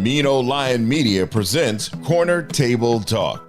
Mean Old Lion Media presents Corner Table Talk.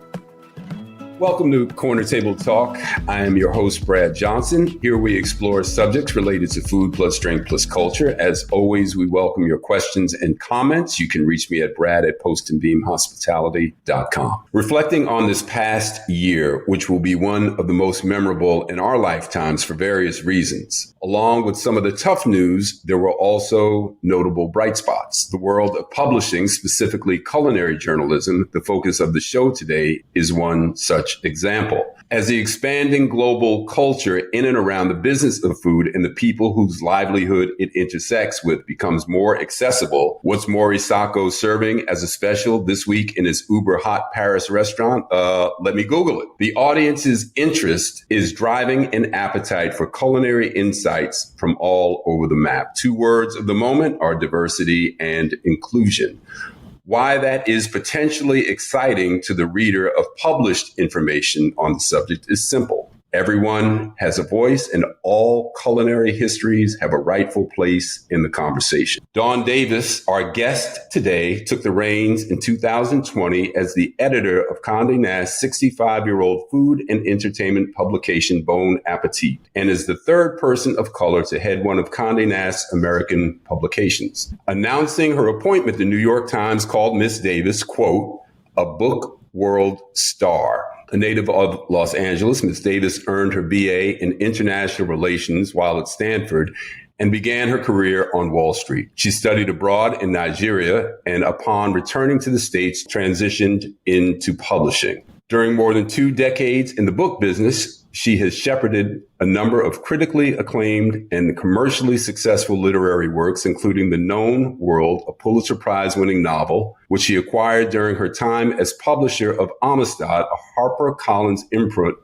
Welcome to Corner Table Talk. I am your host, Brad Johnson. Here we explore subjects related to food plus drink plus culture. As always, we welcome your questions and comments. You can reach me at brad@postandbeamhospitality.com. Reflecting on this past year, which will be one of the most memorable in our lifetimes for various reasons. Along with some of the tough news, there were also notable bright spots. The world of publishing, specifically culinary journalism, the focus of the show today, is one such example. As the expanding global culture in and around the business of food and the people whose livelihood it intersects with becomes more accessible, what's Mori Sacco serving as a special this week in his uber hot Paris restaurant? Let me Google it. The audience's interest is driving an appetite for culinary insights from all over the map. Two words of the moment are diversity and inclusion. Why that is potentially exciting to the reader of published information on the subject is simple. Everyone has a voice and all culinary histories have a rightful place in the conversation. Dawn Davis, our guest today, took the reins in 2020 as the editor of Condé Nast's 65-year-old food and entertainment publication, Bon Appétit, and is the third person of color to head one of Condé Nast's American publications. Announcing her appointment, the New York Times called Miss Davis, quote, a book world star. A native of Los Angeles, Ms. Davis earned her BA in International Relations while at Stanford and began her career on Wall Street. She studied abroad in Nigeria and upon returning to the States, transitioned into publishing. During more than 2 decades in the book business, she has shepherded a number of critically acclaimed and commercially successful literary works, including The Known World, a Pulitzer Prize-winning novel, which she acquired during her time as publisher of Amistad, a HarperCollins imprint,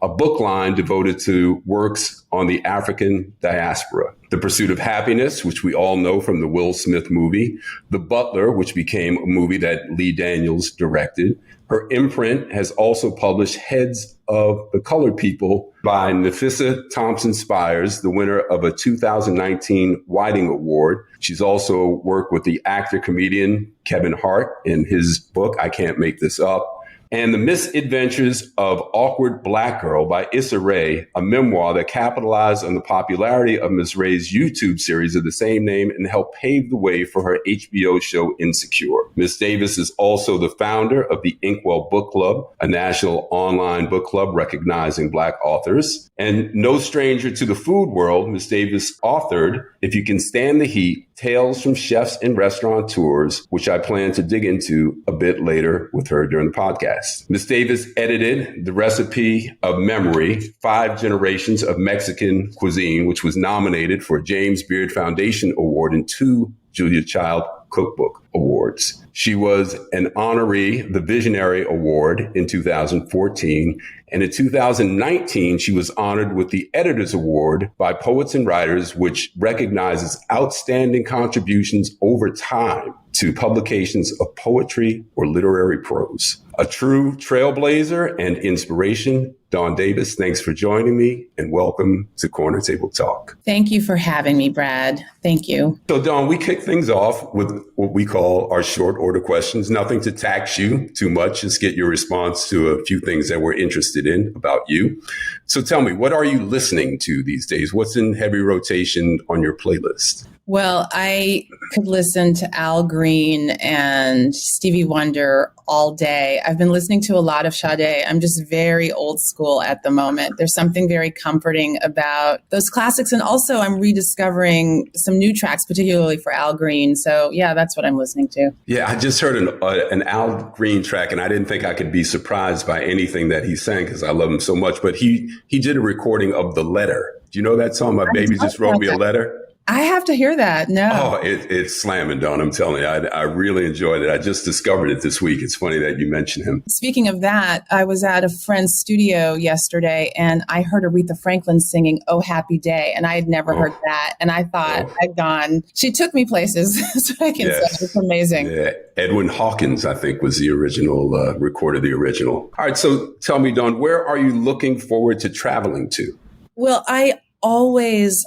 a book line devoted to works on the African diaspora. The Pursuit of Happiness, which we all know from the Will Smith movie. The Butler, which became a movie that Lee Daniels directed. Her imprint has also published Heads of the Colored People by Nafissa Thompson Spires, the winner of a 2019 Whiting Award. She's also worked with the actor-comedian Kevin Hart in his book, I Can't Make This Up. And The Misadventures of Awkward Black Girl by Issa Rae, a memoir that capitalized on the popularity of Ms. Rae's YouTube series of the same name and helped pave the way for her HBO show Insecure. Ms. Davis is also the founder of the Inkwell Book Club, a national online book club recognizing Black authors. And no stranger to the food world, Ms. Davis authored If You Can Stand the Heat, Tales from Chefs and Restaurateurs, which I plan to dig into a bit later with her during the podcast. Ms. Davis edited The Recipe of Memory, 5 Generations of Mexican Cuisine, which was nominated for a James Beard Foundation Award and 2 Julia Child Cookbook Awards. She was an honoree, the Visionary Award in 2014. And in 2019, she was honored with the Editor's Award by Poets and Writers, which recognizes outstanding contributions over time to publications of poetry or literary prose. A true trailblazer and inspiration, Dawn Davis, thanks for joining me and welcome to Corner Table Talk. Thank you for having me, Brad. Thank you. So, Dawn, we kick things off with what we call our short order questions. Nothing to tax you too much, just get your response to a few things that we're interested in about you. So tell me, what are you listening to these days? What's in heavy rotation on your playlist? Well, I could listen to Al Green and Stevie Wonder all day. I've been listening to a lot of Sade. I'm just very old school at the moment. There's something very comforting about those classics. And also I'm rediscovering some new tracks, particularly for Al Green. So yeah, that's what I'm listening to. Yeah, I just heard an Al Green track and I didn't think I could be surprised by anything that he sang because I love him so much. But he did a recording of The Letter. Do you know that song? My baby just wrote me a letter. I have to hear that. No. Oh, it's slamming, Dawn. I'm telling you, I really enjoyed it. I just discovered it this week. It's funny that you mentioned him. Speaking of that, I was at a friend's studio yesterday and I heard Aretha Franklin singing Oh Happy Day. And I had never heard that. And I thought I'd gone, she took me places. So I can say it's amazing. Yeah. Edwin Hawkins, I think, was the original, recorded the original. All right. So tell me, Dawn, where are you looking forward to traveling to? Well, I always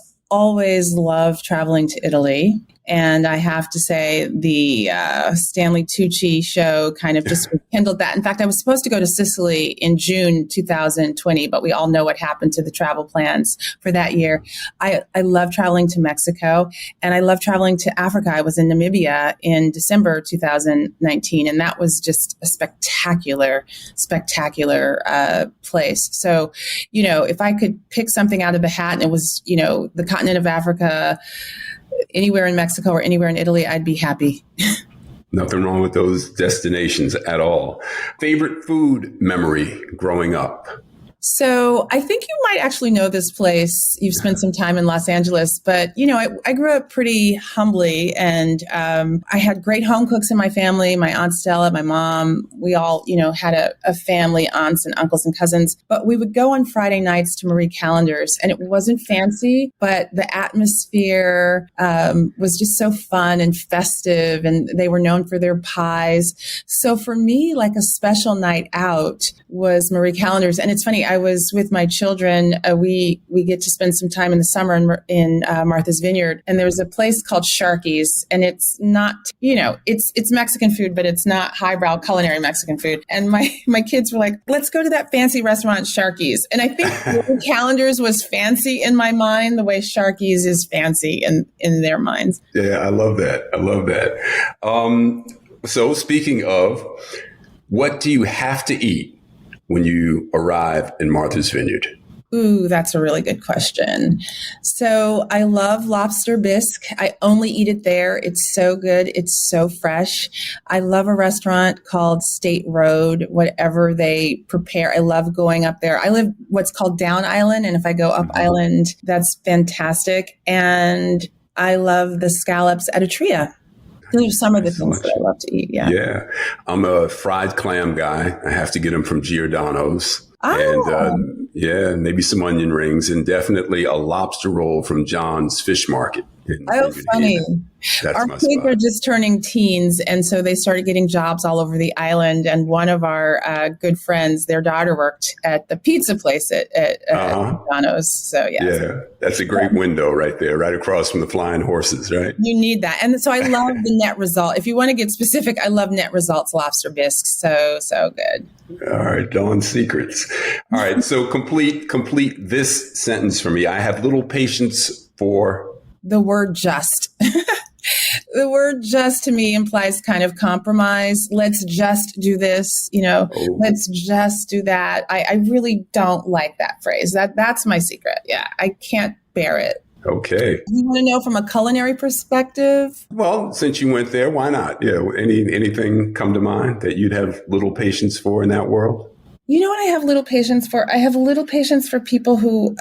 love traveling to Italy. And I have to say the Stanley Tucci show kind of just rekindled that. In fact, I was supposed to go to Sicily in June 2020, but we all know what happened to the travel plans for that year. I love traveling to Mexico, and I love traveling to Africa. I was in Namibia in December 2019, and that was just a spectacular place. So, if I could pick something out of the hat and it was, the continent of Africa, anywhere in Mexico or anywhere in Italy, I'd be happy. Nothing wrong with those destinations at all. Favorite food memory growing up? So I think you might actually know this place. You've spent some time in Los Angeles, but I grew up pretty humbly, and I had great home cooks in my family. My Aunt Stella, my mom, we all, had a family, aunts and uncles and cousins. But we would go on Friday nights to Marie Callender's, and it wasn't fancy, but the atmosphere was just so fun and festive, and they were known for their pies. So for me, like a special night out was Marie Callender's, and it's funny. I was with my children. We get to spend some time in the summer in Martha's Vineyard, and there's a place called Sharky's, and it's not, it's Mexican food, but it's not highbrow culinary Mexican food. And my kids were like, "Let's go to that fancy restaurant, Sharky's." And I think Callender's was fancy in my mind, the way Sharky's is fancy in their minds. Yeah, I love that. So speaking of, what do you have to eat when you arrive in Martha's Vineyard? Ooh, that's a really good question. So I love lobster bisque. I only eat it there. It's so good. It's so fresh. I love a restaurant called State Road, whatever they prepare. I love going up there. I live what's called Down Island, and if I go up island, that's fantastic. And I love the scallops at Atria. Those are some of the things that I love to eat. Yeah. I'm a fried clam guy. I have to get them from Giordano's. Oh. And maybe some onion rings, and definitely a lobster roll from John's Fish Market. Funny. That's our my kids spot. are just turning teens, and so they started getting jobs all over the island. And one of our good friends, their daughter worked at the pizza place at Giordano's. So yeah, that's a great window right there, right across from the Flying Horses, right? You need that. And so I love the net result. If you want to get specific, I love net results lobster bisque. So good. All right, Dawn's secrets. All right, so complete this sentence for me. I have little patience for the word just. The word just to me implies kind of compromise. Let's just do this, let's just do that. I really don't like that phrase. That's my secret. Yeah, I can't bear it. Okay. You want to know from a culinary perspective? Well, since you went there, why not? Anything come to mind that you'd have little patience for in that world? You know what I have little patience for? I have little patience for people who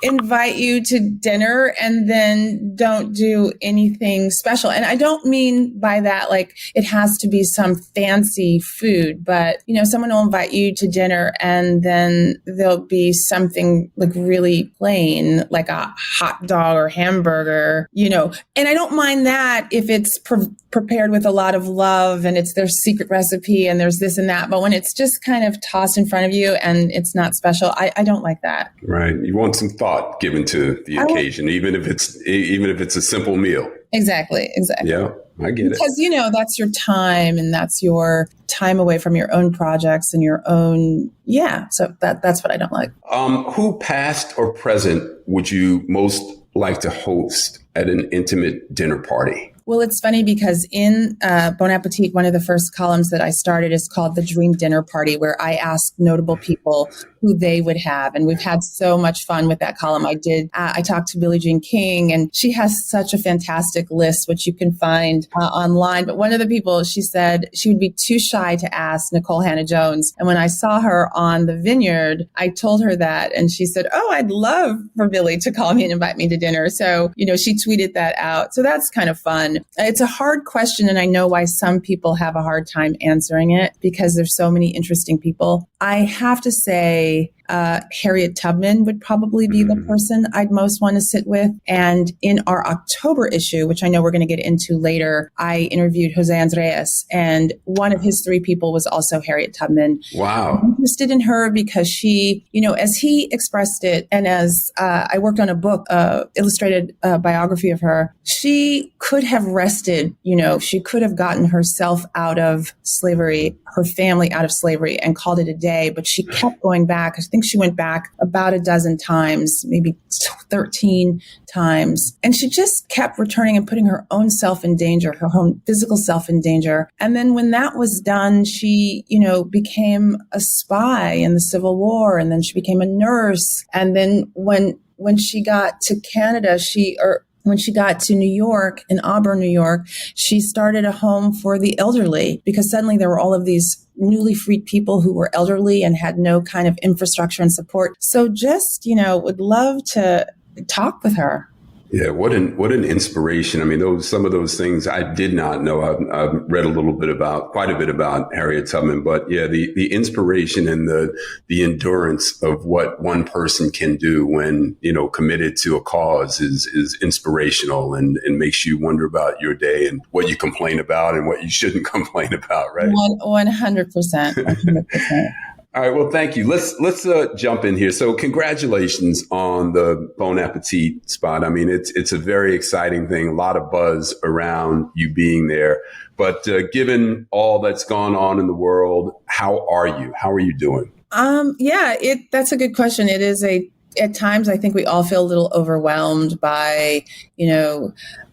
invite you to dinner and then don't do anything special. And I don't mean by that, like it has to be some fancy food, but someone will invite you to dinner and then there'll be something like really plain, like a hot dog or hamburger, and I don't mind that if it's prepared with a lot of love and it's their secret recipe and there's this and that. But when it's just kind of tossed in front of you and it's not special, I don't like that. Right. You want some thought given to the occasion, even if it's a simple meal. Exactly. Yeah, I get it. Because, that's your time and that's your time away from your own projects and your own. Yeah. So that's what I don't like. Who past or present would you most like to host at an intimate dinner party? Well, it's funny because in Bon Appetit, one of the first columns that I started is called The Dream Dinner Party, where I ask notable people who they would have. And we've had so much fun with that column. I talked to Billie Jean King, and she has such a fantastic list, which you can find online. But one of the people, she said she would be too shy to ask Nicole Hannah-Jones. And when I saw her on the Vineyard, I told her that. And she said, "Oh, I'd love for Billie to call me and invite me to dinner." So, she tweeted that out. So that's kind of fun. It's a hard question, and I know why some people have a hard time answering it because there's so many interesting people. I have to say, Harriet Tubman would probably be the person I'd most want to sit with. And in our October issue, which I know we're going to get into later, I interviewed Jose Andres, and one of his 3 people was also Harriet Tubman. Wow. I'm interested in her because she, as he expressed it, and as I worked on a book, illustrated biography of her, she could have rested, she could have gotten herself out of slavery, her family out of slavery, and called it a day, but she kept going back. I think she went back about a dozen times, maybe 13 times. And she just kept returning and putting her own self in danger, her own physical self in danger. And then when that was done, she, became a spy in the Civil War. And then she became a nurse. And then when she got to Canada, when she got to New York, in Auburn, New York, she started a home for the elderly, because suddenly there were all of these newly freed people who were elderly and had no kind of infrastructure and support. So just, would love to talk with her. Yeah, what an inspiration. I mean, some of those things I did not know. I've read quite a bit about Harriet Tubman, but yeah, the inspiration and the endurance of what one person can do when, committed to a cause is inspirational and makes you wonder about your day and what you complain about and what you shouldn't complain about, right? 100%. 100%. All right. Well, thank you. Let's jump in here. So congratulations on the Bon Appetit spot. I mean, it's a very exciting thing. A lot of buzz around you being there. But given all that's gone on in the world, how are you? How are you doing? That's a good question. It is at times I think we all feel a little overwhelmed by,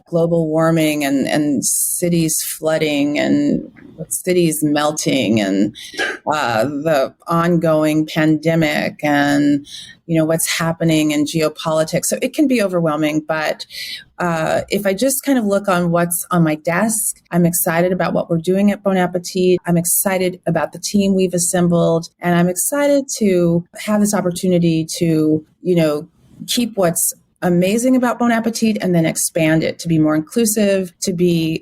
global warming and cities flooding and cities melting and the ongoing pandemic and, what's happening in geopolitics. So it can be overwhelming. But if I just kind of look on what's on my desk, I'm excited about what we're doing at Bon Appetit. I'm excited about the team we've assembled. And I'm excited to have this opportunity to, keep what's amazing about Bon Appetit and then expand it to be more inclusive, to be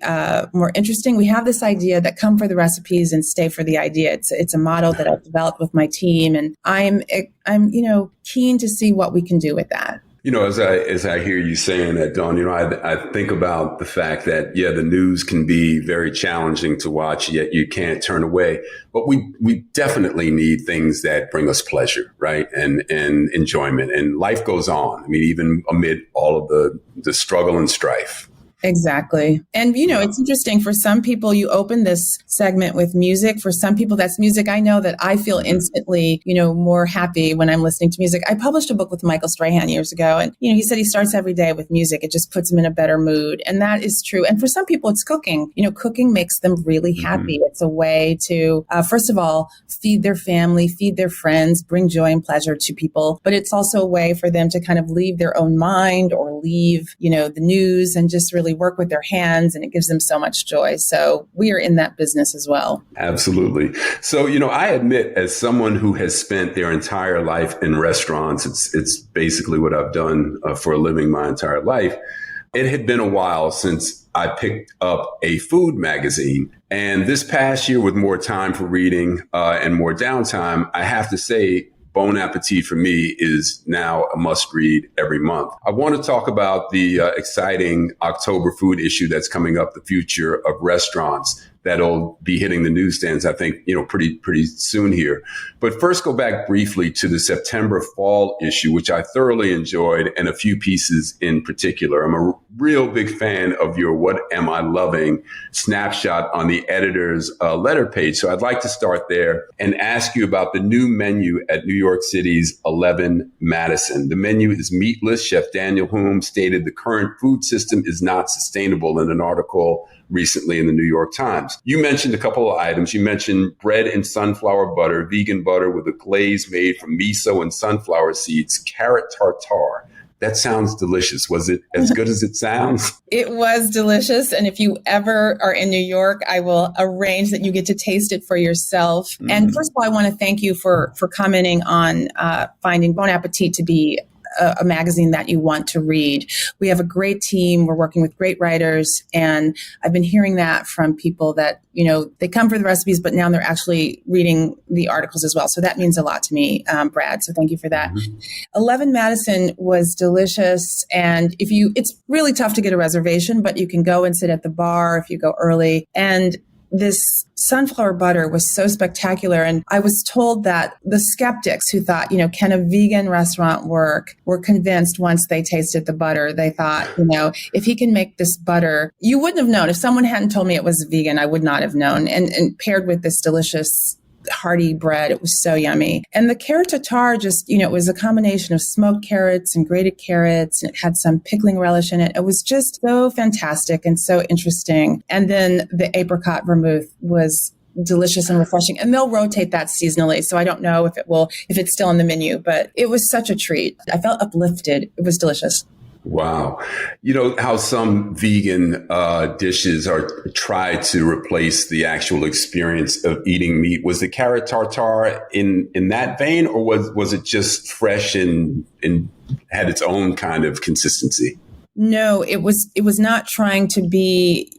more interesting. We have this idea that come for the recipes and stay for the idea. It's a model that I've developed with my team, and I'm keen to see what we can do with that. As I hear you saying that, Dawn, I think about the fact that, the news can be very challenging to watch, yet you can't turn away. But we definitely need things that bring us pleasure, right? And enjoyment. And life goes on. I mean, even amid all of the struggle and strife. Exactly. And, it's interesting. For some people, you open this segment with music. For some people, that's music. I know that I feel instantly, more happy when I'm listening to music. I published a book with Michael Strahan years ago. And, he said he starts every day with music. It just puts him in a better mood. And that is true. And for some people, it's cooking. Cooking makes them really happy. It's a way to, first of all, feed their family, feed their friends, bring joy and pleasure to people. But it's also a way for them to kind of leave their own mind or leave, the news and just really work with their hands, and it gives them so much joy. So we are in that business as well. Absolutely. So, I admit, as someone who has spent their entire life in restaurants, it's basically what I've done for a living my entire life. It had been a while since I picked up a food magazine. And this past year, with more time for reading and more downtime, I have to say, Bon Appetit for me is now a must read every month. I want to talk about the exciting October food issue that's coming up, the future of restaurants. That'll be hitting the newsstands, I think, pretty soon here. But first, go back briefly to the September fall issue, which I thoroughly enjoyed, and a few pieces in particular. I'm a real big fan of your What Am I Loving snapshot on the editor's letter page. So I'd like to start there and ask you about the new menu at New York City's 11 Madison. The menu is meatless. Chef Daniel Hume stated the current food system is not sustainable in an article recently in the New York Times. You mentioned a couple of items. You mentioned bread and sunflower butter, vegan butter with a glaze made from miso and sunflower seeds, carrot tartare. That sounds delicious. Was it as good as it sounds? It was delicious. And if you ever are in New York, I will arrange that you get to taste it for yourself. And first of all, I want to thank you for commenting on finding Bon Appetit to be a magazine that you want to read. We have a great team. We're working with great writers. And I've been hearing that from people that, they come for the recipes, but now they're actually reading the articles as well. So that means a lot to me, Brad. So thank you for that. 11 Madison was delicious. And it's really tough to get a reservation, but you can go and sit at the bar if you go early. And this sunflower butter was so spectacular. And I was told that the skeptics who thought, can a vegan restaurant work, were convinced once they tasted the butter. They thought, if he can make this butter, you wouldn't have known. If someone hadn't told me it was vegan, I would not have known. And paired with this delicious hearty bread. It was so yummy. And the carrot tartare just, it was a combination of smoked carrots and grated carrots, and it had some pickling relish in it. It was just so fantastic and so interesting. And then the apricot vermouth was delicious and refreshing. And they'll rotate that seasonally. So I don't know if it's still on the menu, but it was such a treat. I felt uplifted. It was delicious. Wow. You know how some vegan dishes are tried to replace the actual experience of eating meat. Was the carrot tartare in that vein, or was it just fresh and had its own kind of consistency? No, it was not trying to be,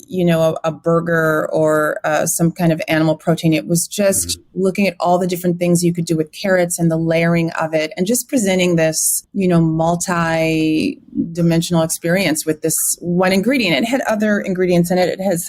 a burger or some kind of animal protein. It was just looking at all the different things you could do with carrots and the layering of it, and just presenting this, multi-dimensional experience with this one ingredient. It had other ingredients in it. It has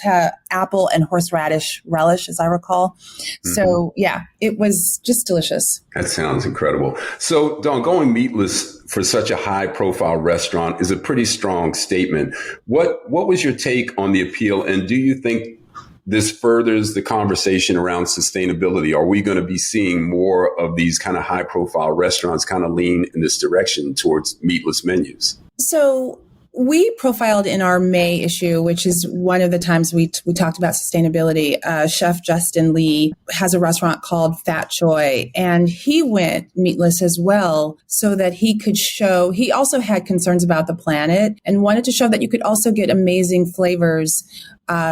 apple and horseradish relish, as I recall. So yeah, it was just delicious. That sounds incredible. So Dawn, going meatless for such a high profile restaurant is a pretty strong statement. What was your take on the appeal? And do you think this furthers the conversation around sustainability? Are we going to be seeing more of these kind of high profile restaurants kind of lean in this direction towards meatless menus? So we profiled in our May issue, which is one of the times we talked about sustainability. Chef Justin Lee has a restaurant called Fat Joy, and he went meatless as well so that he could show, he also had concerns about the planet and wanted to show that you could also get amazing flavors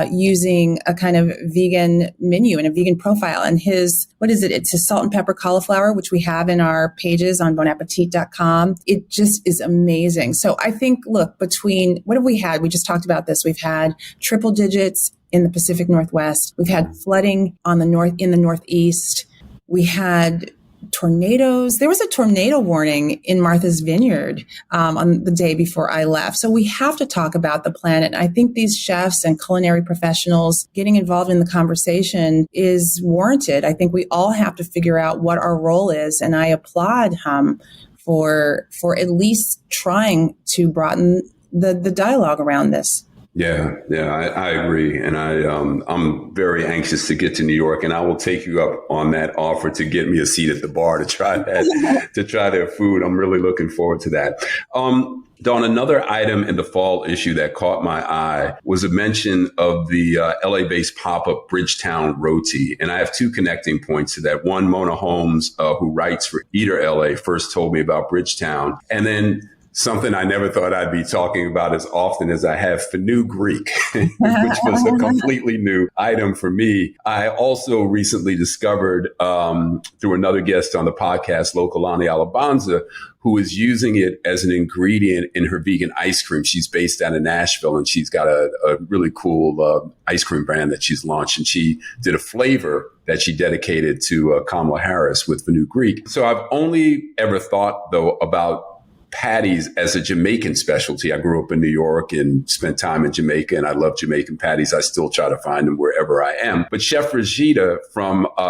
using a kind of vegan menu and a vegan profile. And it's his salt and pepper cauliflower, which we have in our pages on bonappetit.com. It just is amazing. So I think, look, between, what have we had? We just talked about this. We've had triple digits in the Pacific Northwest. We've had flooding in the Northeast. We had tornadoes. There was a tornado warning in Martha's Vineyard on the day before I left. So we have to talk about the planet. I think these chefs and culinary professionals getting involved in the conversation is warranted. I think we all have to figure out what our role is. And I applaud him for at least trying to broaden the dialogue around this. Yeah, I agree. And I'm very anxious to get to New York, and I will take you up on that offer to get me a seat at the bar to try that, to try their food. I'm really looking forward to that. Dawn, another item in the fall issue that caught my eye was a mention of the LA-based pop-up Bridgetown Roti. And I have two connecting points to that. One, Mona Holmes, who writes for Eater LA, first told me about Bridgetown. And then something I never thought I'd be talking about as often as I have, Fenu Greek, which was a completely new item for me. I also recently discovered through another guest on the podcast, Lokalani Alabanza, who is using it as an ingredient in her vegan ice cream. She's based out of Nashville, and she's got a really cool ice cream brand that she's launched. And she did a flavor that she dedicated to Kamala Harris with Fenu Greek. So I've only ever thought, though, about patties as a Jamaican specialty. I grew up in New York and spent time in Jamaica, and I love Jamaican patties. I still try to find them wherever I am. But Chef Regita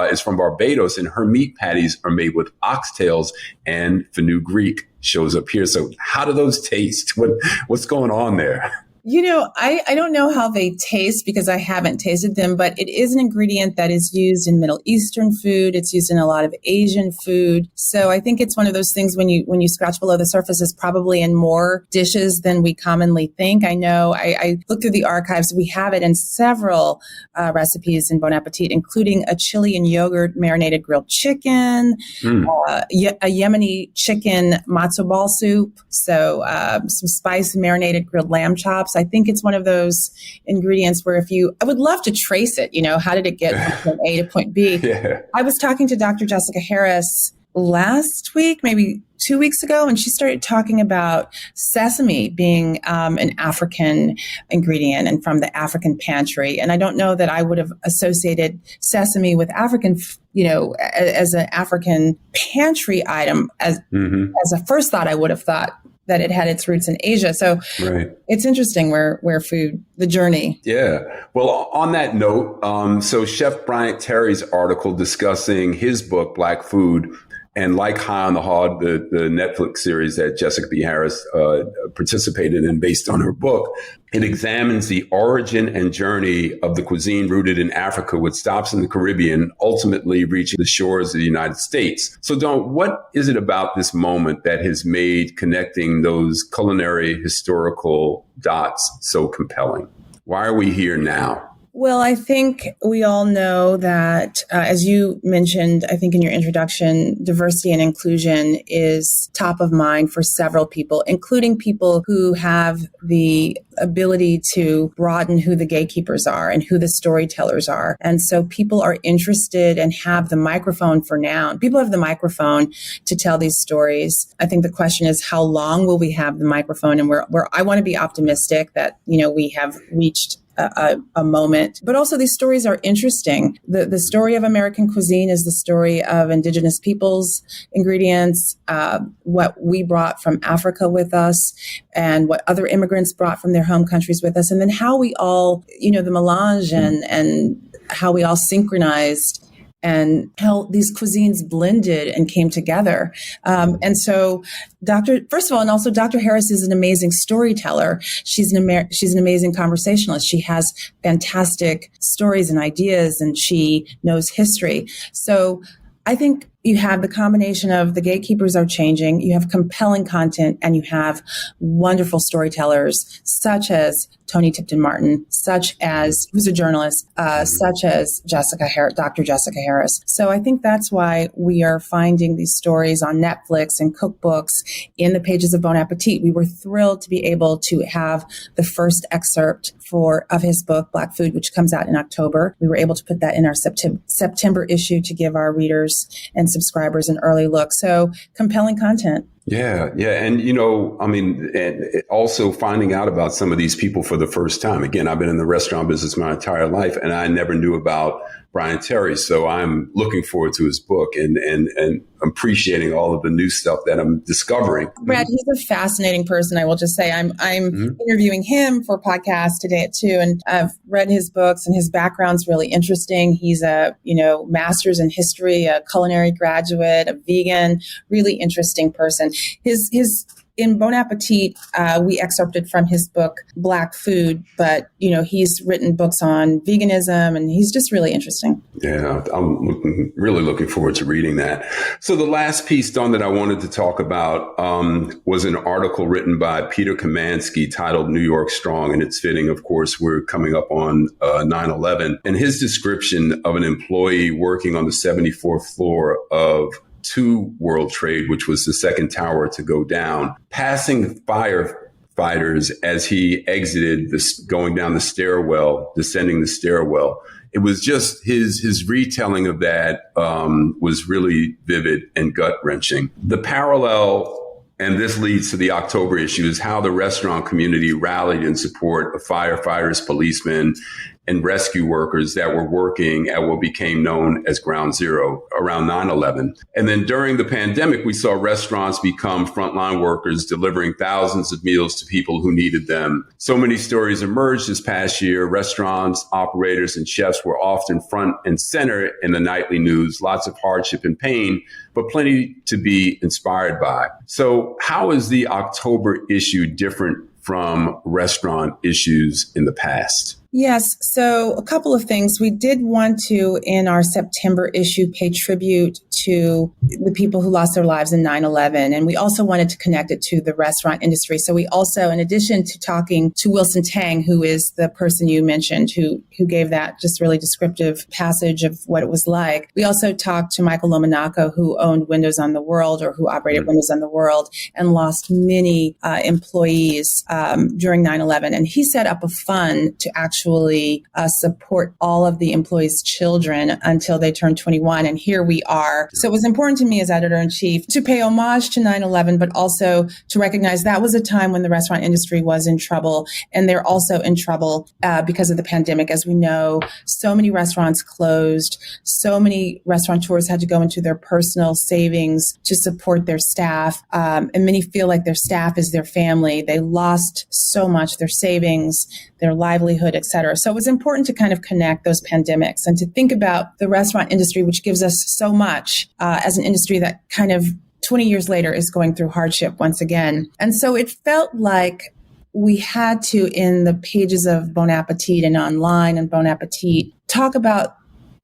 is from Barbados, and her meat patties are made with oxtails, and Fenu Greek shows up here. So how do those taste? What's going on there? I don't know how they taste because I haven't tasted them, but it is an ingredient that is used in Middle Eastern food. It's used in a lot of Asian food. So I think it's one of those things when you scratch below the surface, it's probably in more dishes than we commonly think. I know I looked through the archives. We have it in several recipes in Bon Appetit, including a chili and yogurt marinated grilled chicken, a Yemeni chicken matzo ball soup, so some spice marinated grilled lamb chops. I think it's one of those ingredients where I would love to trace it, how did it get from point A to point B? Yeah. I was talking to Dr. Jessica Harris last week, maybe 2 weeks ago, and she started talking about sesame being an African ingredient and from the African pantry. And I don't know that I would have associated sesame with African, as an African pantry item as a first thought. I would have thought that it had its roots in Asia. So It's interesting where food, the journey. Yeah. Well, on that note, so Chef Bryant Terry's article discussing his book, Black Food, and like High on the Hog, the Netflix series that Jessica B. Harris participated in based on her book, it examines the origin and journey of the cuisine rooted in Africa with stops in the Caribbean, ultimately reaching the shores of the United States. So, Dawn, what is it about this moment that has made connecting those culinary historical dots so compelling? Why are we here now? Well, I think we all know that, as you mentioned, I think in your introduction, diversity and inclusion is top of mind for several people, including people who have the ability to broaden who the gatekeepers are and who the storytellers are. And so people are interested and have the microphone for now. People have the microphone to tell these stories. I think the question is, how long will we have the microphone? And I want to be optimistic that, we have reached a moment, but also these stories are interesting. The story of American cuisine is the story of indigenous peoples' ingredients, what we brought from Africa with us, and what other immigrants brought from their home countries with us, and then how we all, the melange and how we all synchronized and how these cuisines blended and came together. And so first of all, and also Dr. Harris is an amazing storyteller. She's an amazing conversationalist. She has fantastic stories and ideas, and she knows history. So I think you have the combination of the gatekeepers are changing, you have compelling content, and you have wonderful storytellers such as Toni Tipton-Martin, who's a journalist, such as Dr. Jessica Harris. So I think that's why we are finding these stories on Netflix and cookbooks in the pages of Bon Appetit. We were thrilled to be able to have the first excerpt of his book, Black Food, which comes out in October. We were able to put that in our September issue to give our readers and subscribers an early look. So compelling content. Yeah. And, and also finding out about some of these people for the first time. Again, I've been in the restaurant business my entire life, and I never knew about Bryant Terry. So I'm looking forward to his book and appreciating all of the new stuff that I'm discovering. Brad, he's a fascinating person. I will just say I'm interviewing him for a podcast today at 2, and I've read his books, and his background's really interesting. He's a, master's in history, a culinary graduate, a vegan, really interesting person. In Bon Appetit, we excerpted from his book, Black Food, but, he's written books on veganism, and he's just really interesting. Yeah, I'm really looking forward to reading that. So the last piece, Dawn, that I wanted to talk about was an article written by Peter Kamansky titled New York Strong, and it's fitting, of course, we're coming up on 9/11, and his description of an employee working on the 74th floor of 2 World Trade, which was the second tower to go down, passing firefighters as he exited going down the stairwell, descending the stairwell. It was just his retelling of that was really vivid and gut-wrenching. The parallel, and this leads to the October issue, is how the restaurant community rallied in support of firefighters, policemen, and rescue workers that were working at what became known as Ground Zero around 9/11. And then during the pandemic, we saw restaurants become frontline workers, delivering thousands of meals to people who needed them. So many stories emerged this past year. Restaurants, operators, and chefs were often front and center in the nightly news, lots of hardship and pain, but plenty to be inspired by. So how is the October issue different from restaurant issues in the past? Yes. So a couple of things. We did want to, in our September issue, pay tribute to the people who lost their lives in 9/11. And we also wanted to connect it to the restaurant industry. So we also, in addition to talking to Wilson Tang, who is the person you mentioned, who gave that just really descriptive passage of what it was like, we also talked to Michael Lomonaco, who owned Windows on the World, or who operated Windows on the World, and lost many employees during 9/11. And he set up a fund to actually actually support all of the employees' children until they turned 21. And here we are. So it was important to me as editor-in-chief to pay homage to 9/11, but also to recognize that was a time when the restaurant industry was in trouble. And they're also in trouble because of the pandemic. As we know, so many restaurants closed. So many restaurateurs had to go into their personal savings to support their staff. And many feel like their staff is their family. They lost so much, their savings, their livelihood, et cetera. So it was important to kind of connect those pandemics and to think about the restaurant industry, which gives us so much as an industry that kind of 20 years later is going through hardship once again. And so it felt like we had to, in the pages of Bon Appetit and online and Bon Appetit, talk about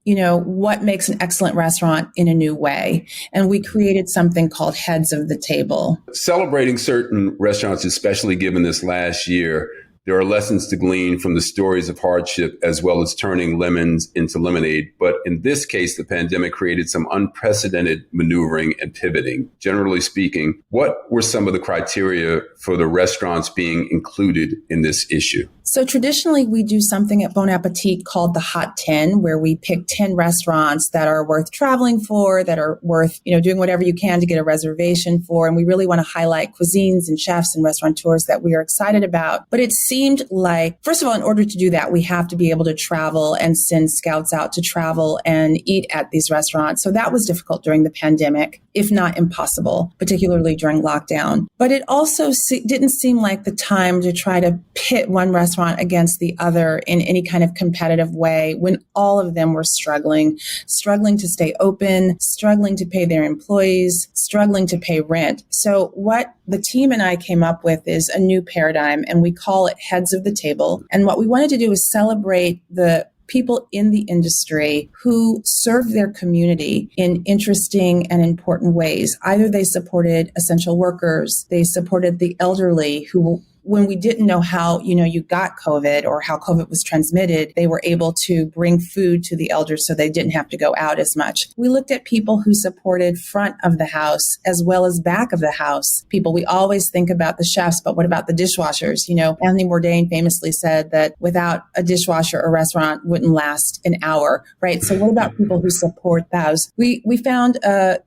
what makes an excellent restaurant in a new way. And we created something called Heads of the Table. Celebrating certain restaurants, especially given this last year, there are lessons to glean from the stories of hardship as well as turning lemons into lemonade. But in this case, the pandemic created some unprecedented maneuvering and pivoting. Generally speaking, what were some of the criteria for the restaurants being included in this issue? So traditionally, we do something at Bon Appetit called the Hot 10, where we pick 10 restaurants that are worth traveling for, that are worth, doing whatever you can to get a reservation for. And we really want to highlight cuisines and chefs and restaurateurs that we are excited about. But it seemed like, first of all, in order to do that, we have to be able to travel and send scouts out to travel and eat at these restaurants. So that was difficult during the pandemic, if not impossible, particularly during lockdown. But it also didn't seem like the time to try to pit one restaurant against the other in any kind of competitive way when all of them were struggling to stay open, struggling to pay their employees, struggling to pay rent. So what the team and I came up with is a new paradigm, and we call it Heads of the Table. And what we wanted to do is celebrate the people in the industry who served their community in interesting and important ways. Either they supported essential workers, they supported the elderly who, when we didn't know how, you got COVID or how COVID was transmitted, they were able to bring food to the elders so they didn't have to go out as much. We looked at people who supported front of the house as well as back of the house people. We always think about the chefs, but what about the dishwashers? Anthony Bourdain famously said that without a dishwasher, a restaurant wouldn't last an hour, right? So what about people who support those? We found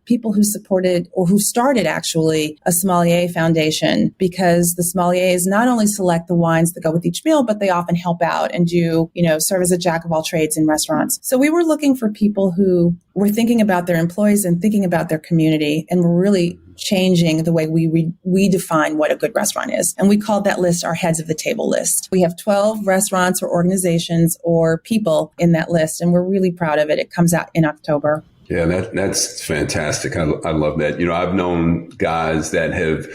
people who supported or who started actually a sommelier foundation, because the sommeliers not only select the wines that go with each meal, but they often help out and do, serve as a jack of all trades in restaurants. So we were looking for people who were thinking about their employees and thinking about their community, and were really changing the way we define what a good restaurant is. And we called that list our Heads of the Table list. We have 12 restaurants or organizations or people in that list, and we're really proud of it. It comes out in October. Yeah, that's fantastic. I love that. I've known guys that have,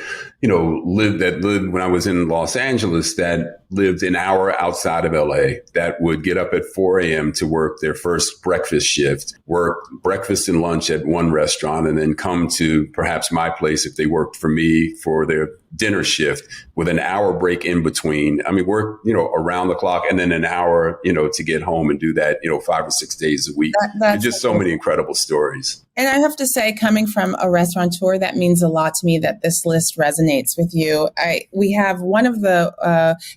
lived when I was in Los Angeles, that lived an hour outside of LA, that would get up at 4 a.m. to work their first breakfast shift, work breakfast and lunch at one restaurant, and then come to perhaps my place if they worked for me for their dinner shift with an hour break in between. I mean, work, around the clock, and then an hour, to get home and do that, 5 or 6 days a week. That's just so many incredible stories. And I have to say, coming from a restaurateur, that means a lot to me that this list resonates with you. We have one of the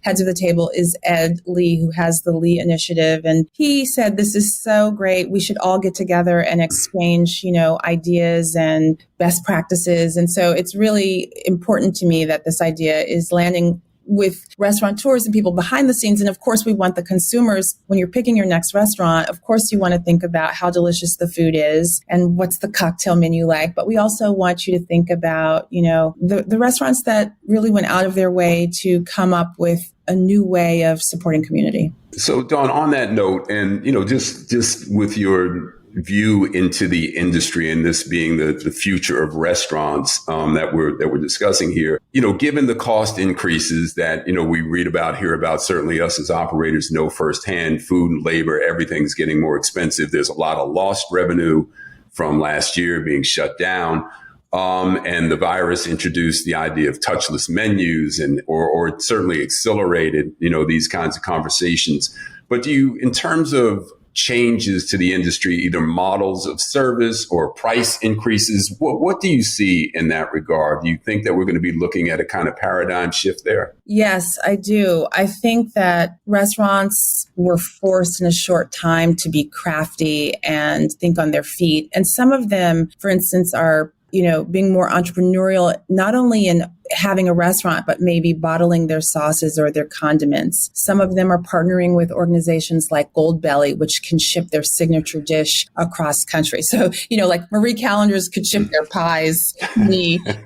heads of the table is Ed Lee, who has the Lee Initiative. And he said, this is so great. We should all get together and exchange, ideas and best practices. And so it's really important to me that this idea is landing with restaurateurs and people behind the scenes. And of course, we want the consumers, when you're picking your next restaurant, of course, you want to think about how delicious the food is and what's the cocktail menu like. But we also want you to think about, the restaurants that really went out of their way to come up with a new way of supporting community. So, Dawn, on that note, and, just with your view into the industry and this being the future of restaurants that we're discussing here, given the cost increases that, we read about, hear about, certainly us as operators know firsthand, food and labor, everything's getting more expensive. There's a lot of lost revenue from last year being shut down. And the virus introduced the idea of touchless menus or certainly accelerated, these kinds of conversations. But do you, in terms of changes to the industry, either models of service or price increases? What do you see in that regard? Do you think that we're going to be looking at a kind of paradigm shift there? Yes, I do. I think that restaurants were forced in a short time to be crafty and think on their feet. And some of them, for instance, are being more entrepreneurial, not only in having a restaurant, but maybe bottling their sauces or their condiments. Some of them are partnering with organizations like Goldbelly, which can ship their signature dish across country. So, like Marie Callender's could ship their pies to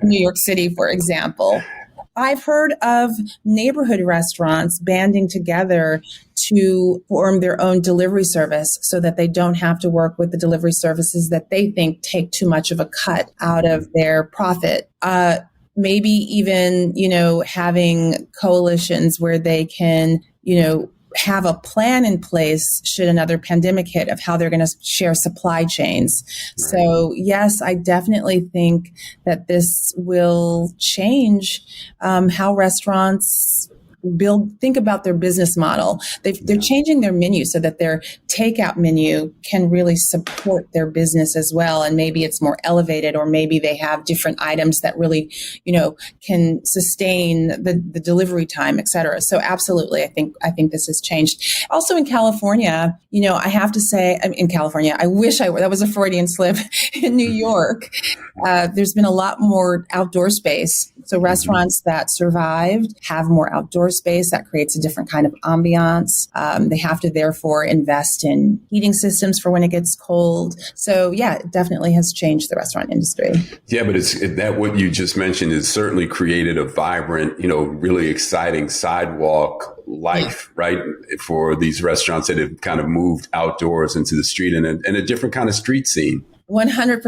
New York City, for example. I've heard of neighborhood restaurants banding together to form their own delivery service so that they don't have to work with the delivery services that they think take too much of a cut out of their profit. Maybe even, having coalitions where they can, have a plan in place should another pandemic hit of how they're going to share supply chains. Right. So yes, I definitely think that this will change how restaurants think about their business model. They're changing their menu so that their takeout menu can really support their business as well. And maybe it's more elevated, or maybe they have different items that really, can sustain the delivery time, et cetera. So absolutely, I think this has changed. Also in California, I have to say, in California, I wish that was a Freudian slip. In New York, there's been a lot more outdoor space. So restaurants that survived have more outdoor space. That creates a different kind of ambiance. They have to therefore invest in heating systems for when it gets cold. So yeah, it definitely has changed the restaurant industry. Yeah, but that what you just mentioned has certainly created a vibrant, really exciting sidewalk life, right? For these restaurants that have kind of moved outdoors into the street and a different kind of street scene. 100%.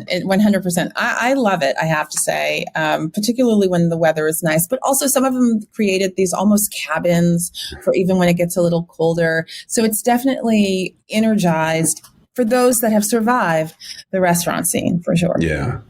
100%. I love it, I have to say, particularly when the weather is nice. But also some of them created these almost cabins for even when it gets a little colder. So it's definitely energized for those that have survived the restaurant scene, for sure. Yeah.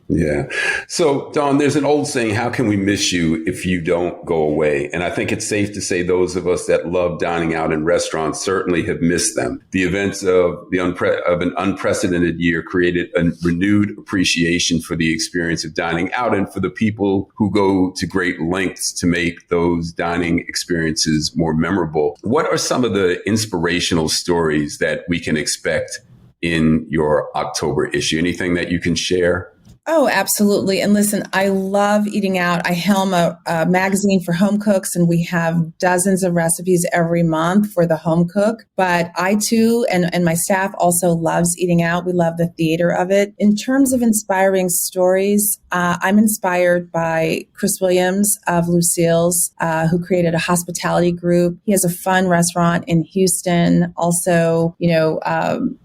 So, Dawn, there's an old saying, how can we miss you if you don't go away? And I think it's safe to say those of us that love dining out in restaurants certainly have missed them. The events of an unprecedented year created a renewed appreciation for the experience of dining out and for the people who go to great lengths to make those dining experiences more memorable. What are some of the inspirational stories that we can expect in your October issue? Anything that you can share? Oh, absolutely. And listen, I love eating out. I helm a magazine for home cooks, and we have dozens of recipes every month for the home cook. But I too, and my staff also loves eating out. We love the theater of it. In terms of inspiring stories, I'm inspired by Chris Williams of Lucille's, who created a hospitality group. He has a fun restaurant in Houston. Also,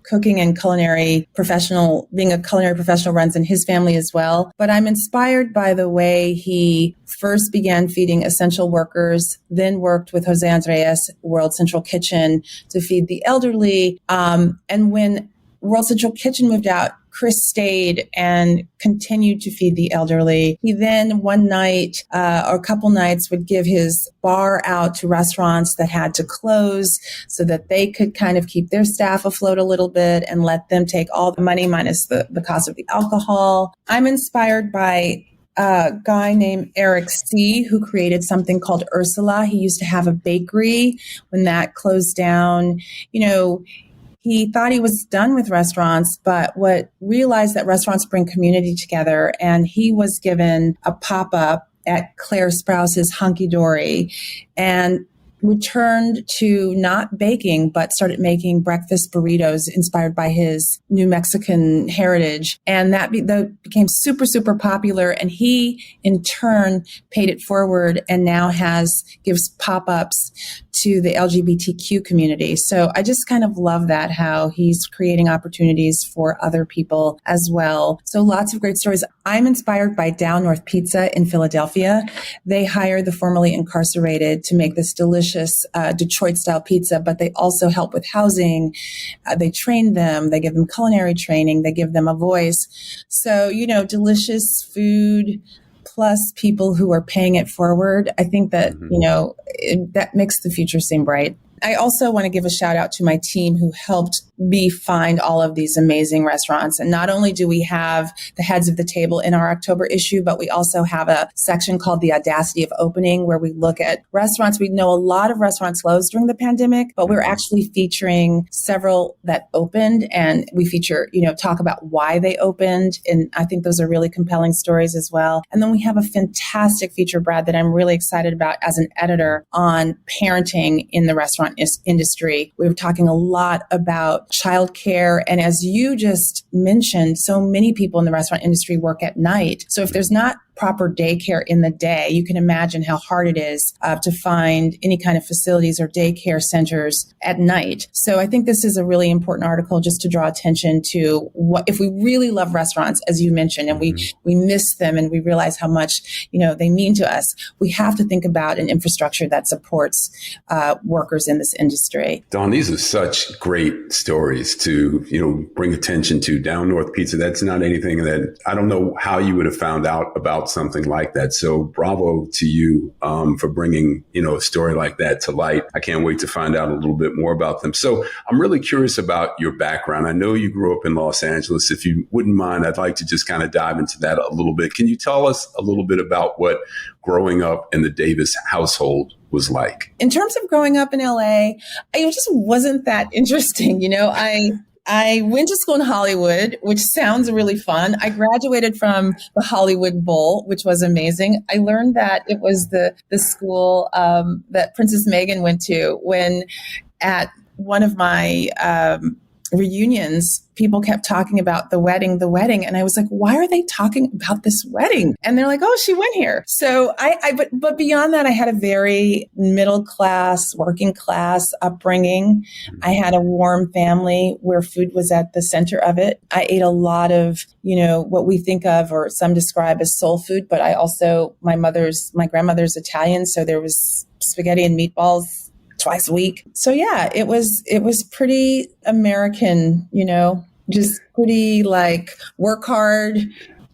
cooking and being a culinary professional runs in his family as well. But I'm inspired by the way he first began feeding essential workers, then worked with Jose Andres, World Central Kitchen, to feed the elderly. And when World Central Kitchen moved out, Chris stayed and continued to feed the elderly. He then one night or a couple nights would give his bar out to restaurants that had to close so that they could kind of keep their staff afloat a little bit and let them take all the money minus the cost of the alcohol. I'm inspired by a guy named Eric C., who created something called Ursula. He used to have a bakery. When that closed down, he thought he was done with restaurants, but realized that restaurants bring community together. And he was given a pop-up at Claire Sprouse's Hunky Dory and returned to not baking, but started making breakfast burritos inspired by his New Mexican heritage. And that became super, super popular. And he, in turn, paid it forward and now gives pop-ups to the LGBTQ community. So I just kind of love that, how he's creating opportunities for other people as well. So lots of great stories. I'm inspired by Down North Pizza in Philadelphia. They hired the formerly incarcerated to make this delicious Detroit-style pizza, but they also help with housing. They train them. They give them culinary training. They give them a voice. So, delicious food plus people who are paying it forward. I think that, that makes the future seem bright. I also want to give a shout out to my team who helped me find all of these amazing restaurants. And not only do we have the heads of the table in our October issue, but we also have a section called The Audacity of Opening, where we look at restaurants. We know a lot of restaurants closed during the pandemic, but we're actually featuring several that opened, and we feature, talk about why they opened. And I think those are really compelling stories as well. And then we have a fantastic feature, Brad, that I'm really excited about as an editor on parenting in the restaurant industry. We were talking a lot about childcare. And as you just mentioned, so many people in the restaurant industry work at night. So if there's not proper daycare in the day, you can imagine how hard it is to find any kind of facilities or daycare centers at night. So I think this is a really important article just to draw attention to what, if we really love restaurants, as you mentioned, and we miss them and we realize how much, they mean to us, we have to think about an infrastructure that supports workers in this industry. Dawn, these are such great stories to, bring attention to. Down North Pizza, that's not anything that, I don't know how you would have found out about something like that. So bravo to you for bringing, a story like that to light. I can't wait to find out a little bit more about them. So I'm really curious about your background. I know you grew up in Los Angeles. If you wouldn't mind, I'd like to just kind of dive into that a little bit. Can you tell us a little bit about what growing up in the Davis household was like? In terms of growing up in LA, it just wasn't that interesting. I went to school in Hollywood, which sounds really fun. I graduated from the Hollywood Bowl, which was amazing. I learned that it was the school that Princess Meghan went to when at one of my reunions, people kept talking about the wedding. And I was like, why are they talking about this wedding? And they're like, oh, she went here. So but beyond that, I had a very middle class, working class upbringing. I had a warm family where food was at the center of it. I ate a lot of, what we think of or some describe as soul food, but I also, my grandmother's Italian. So there was spaghetti and meatballs twice a week. So yeah, it was pretty American, just pretty like work hard,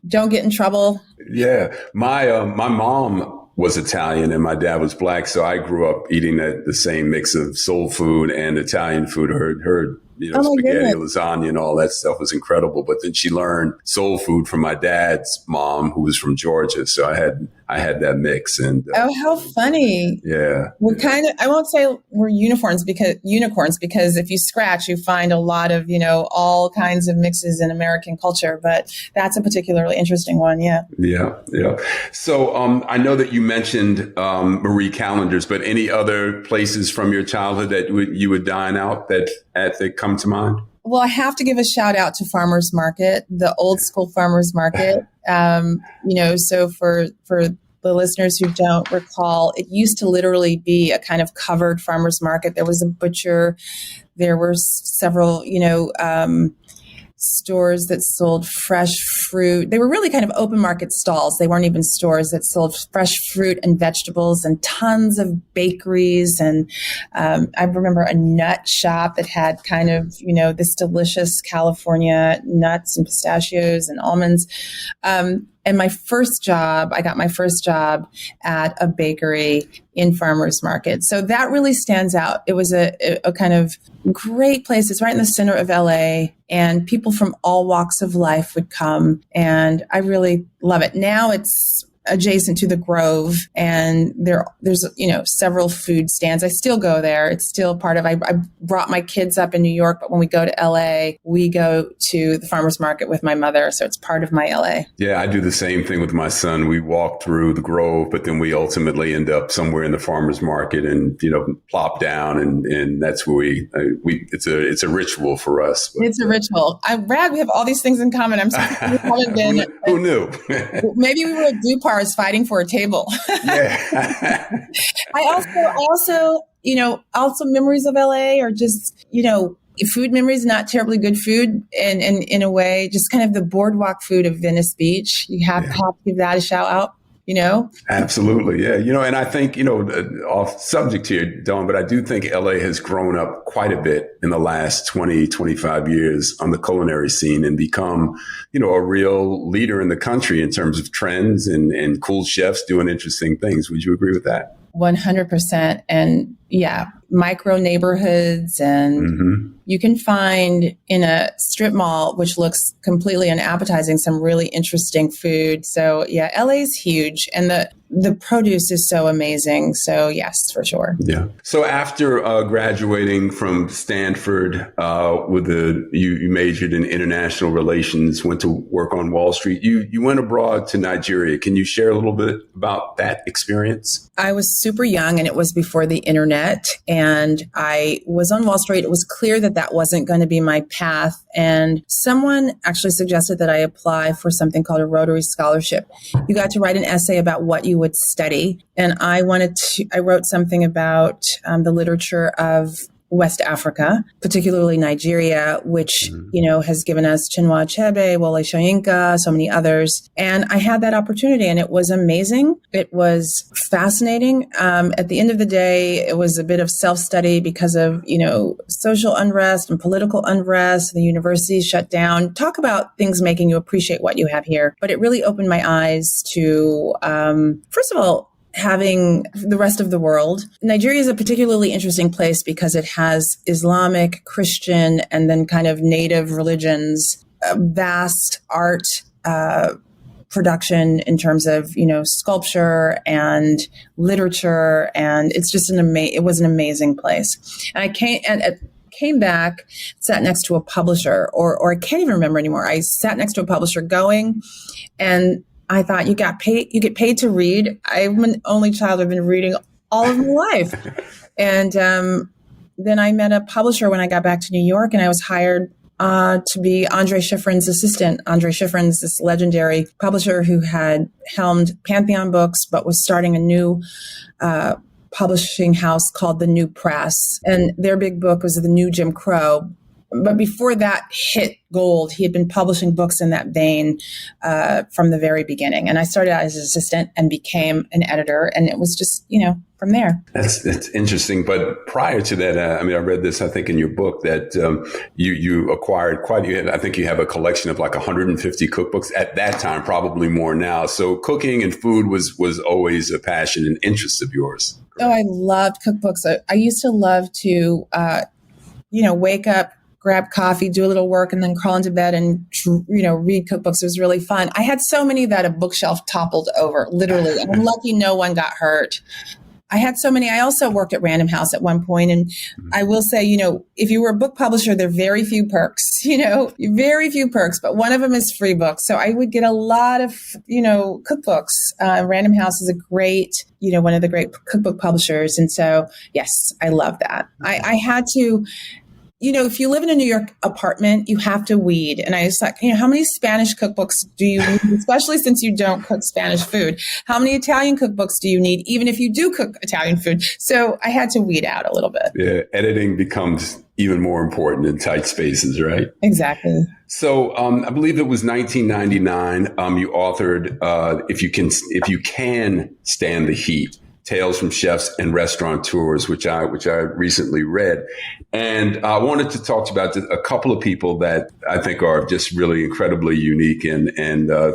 don't get in trouble. Yeah. My mom was Italian and my dad was Black. So I grew up eating the same mix of soul food and Italian food. Her spaghetti, lasagna, and all that stuff was incredible. But then she learned soul food from my dad's mom, who was from Georgia. So I had that mix. And oh, how funny! Yeah, we're kind of, I won't say we're unicorns because if you scratch, you find a lot of all kinds of mixes in American culture. But that's a particularly interesting one. Yeah. So I know that you mentioned Marie Callender's, but any other places from your childhood that you would dine out that come to mind? Well, I have to give a shout out to Farmers Market, the old school Farmers Market. So for the listeners who don't recall, it used to literally be a kind of covered farmers market. There was a butcher. There were several, stores that sold fresh fruit. They were really kind of open market stalls. They weren't even stores that sold fresh fruit and vegetables, and tons of bakeries. And I remember a nut shop that had kind of, this delicious California nuts and pistachios and almonds. And I got my first job at a bakery in Farmers Market. So that really stands out. It was a kind of great place. It's right in the center of LA, and people from all walks of life would come, and I really love it. Now it's adjacent to the Grove, and there's several food stands. I still go there. It's still part of, I brought my kids up in New York, but when we go to LA, we go to the farmers market with my mother. So it's part of my LA. Yeah, I do the same thing with my son. We walk through the Grove, but then we ultimately end up somewhere in the farmers market and, plop down. And that's where it's a ritual for us. But, it's a ritual. I'm Brad, we have all these things in common. I'm sorry we haven't been. Who knew? Maybe we were at Dupar fighting for a table. Yeah. I also memories of LA are just, food memories, not terribly good food. And in a way, just kind of the boardwalk food of Venice Beach. You have to give that a shout out. Absolutely. Yeah. And I think, off subject here, Dawn, but I do think LA has grown up quite a bit in the last 20, 25 years on the culinary scene and become, a real leader in the country in terms of trends and cool chefs doing interesting things. Would you agree with that? 100%. And yeah, micro neighborhoods, and you can find in a strip mall, which looks completely unappetizing, some really interesting food. So yeah, LA is huge, and the produce is so amazing. So yes, for sure. Yeah. So after graduating from Stanford, you majored in international relations, went to work on Wall Street. You went abroad to Nigeria. Can you share a little bit about that experience? I was super young, and it was before the internet, and I was on Wall Street. It was clear that that wasn't going to be my path. And someone actually suggested that I apply for something called a Rotary Scholarship. You got to write an essay about what you would study. And I wrote something about the literature of West Africa, particularly Nigeria, which, has given us Chinua Achebe, Wole Soyinka, so many others. And I had that opportunity, and it was amazing. It was fascinating. At the end of the day, it was a bit of self-study because of, social unrest and political unrest. The universities shut down. Talk about things making you appreciate what you have here. But it really opened my eyes to, first of all, having the rest of the world. Nigeria is a particularly interesting place because it has Islamic, Christian, and then kind of native religions, vast art production in terms of, sculpture and literature. And it's just it was an amazing place. And I came back, sat next to a publisher, or I can't even remember anymore. I sat next to a publisher going, and I thought, you get paid to read. I'm an only child. I've been reading all of my life. And then I met a publisher when I got back to New York, and I was hired to be Andre Schifrin's assistant. Andre Schifrin's this legendary publisher who had helmed Pantheon Books, but was starting a new publishing house called The New Press. And their big book was The New Jim Crow. But before that hit gold, he had been publishing books in that vein from the very beginning. And I started out as an assistant and became an editor. And it was just, from there. That's interesting. But prior to that, I read this, I think, in your book that you acquired I think you have a collection of like 150 cookbooks at that time, probably more now. So cooking and food was always a passion and interest of yours. Oh, I loved cookbooks. I used to love to, wake up, grab coffee, do a little work, and then crawl into bed and, read cookbooks. It was really fun. I had so many that a bookshelf toppled over, literally. And I'm lucky no one got hurt. I had so many. I also worked at Random House at one point. And I will say, if you were a book publisher, there are very few perks, very few perks, but one of them is free books. So I would get a lot of, cookbooks. Random House is a great, one of the great cookbook publishers. And so, yes, I love that. I had to, if you live in a New York apartment, you have to weed. And I was like, how many Spanish cookbooks do you need, especially since you don't cook Spanish food? How many Italian cookbooks do you need, even if you do cook Italian food? So I had to weed out a little bit. Yeah, editing becomes even more important in tight spaces, right? Exactly. So I believe it was 1999. You authored "If You Can Stand the Heat: Tales from Chefs and Restaurateurs," which I recently read. And I wanted to talk about a couple of people that I think are just really incredibly unique and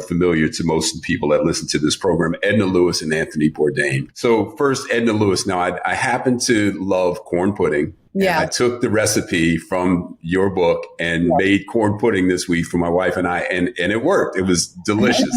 familiar to most people that listen to this program, Edna Lewis and Anthony Bourdain. So first, Edna Lewis. Now, I happen to love corn pudding. Yeah. I took the recipe from your book and made corn pudding this week for my wife and I, and it worked. It was delicious.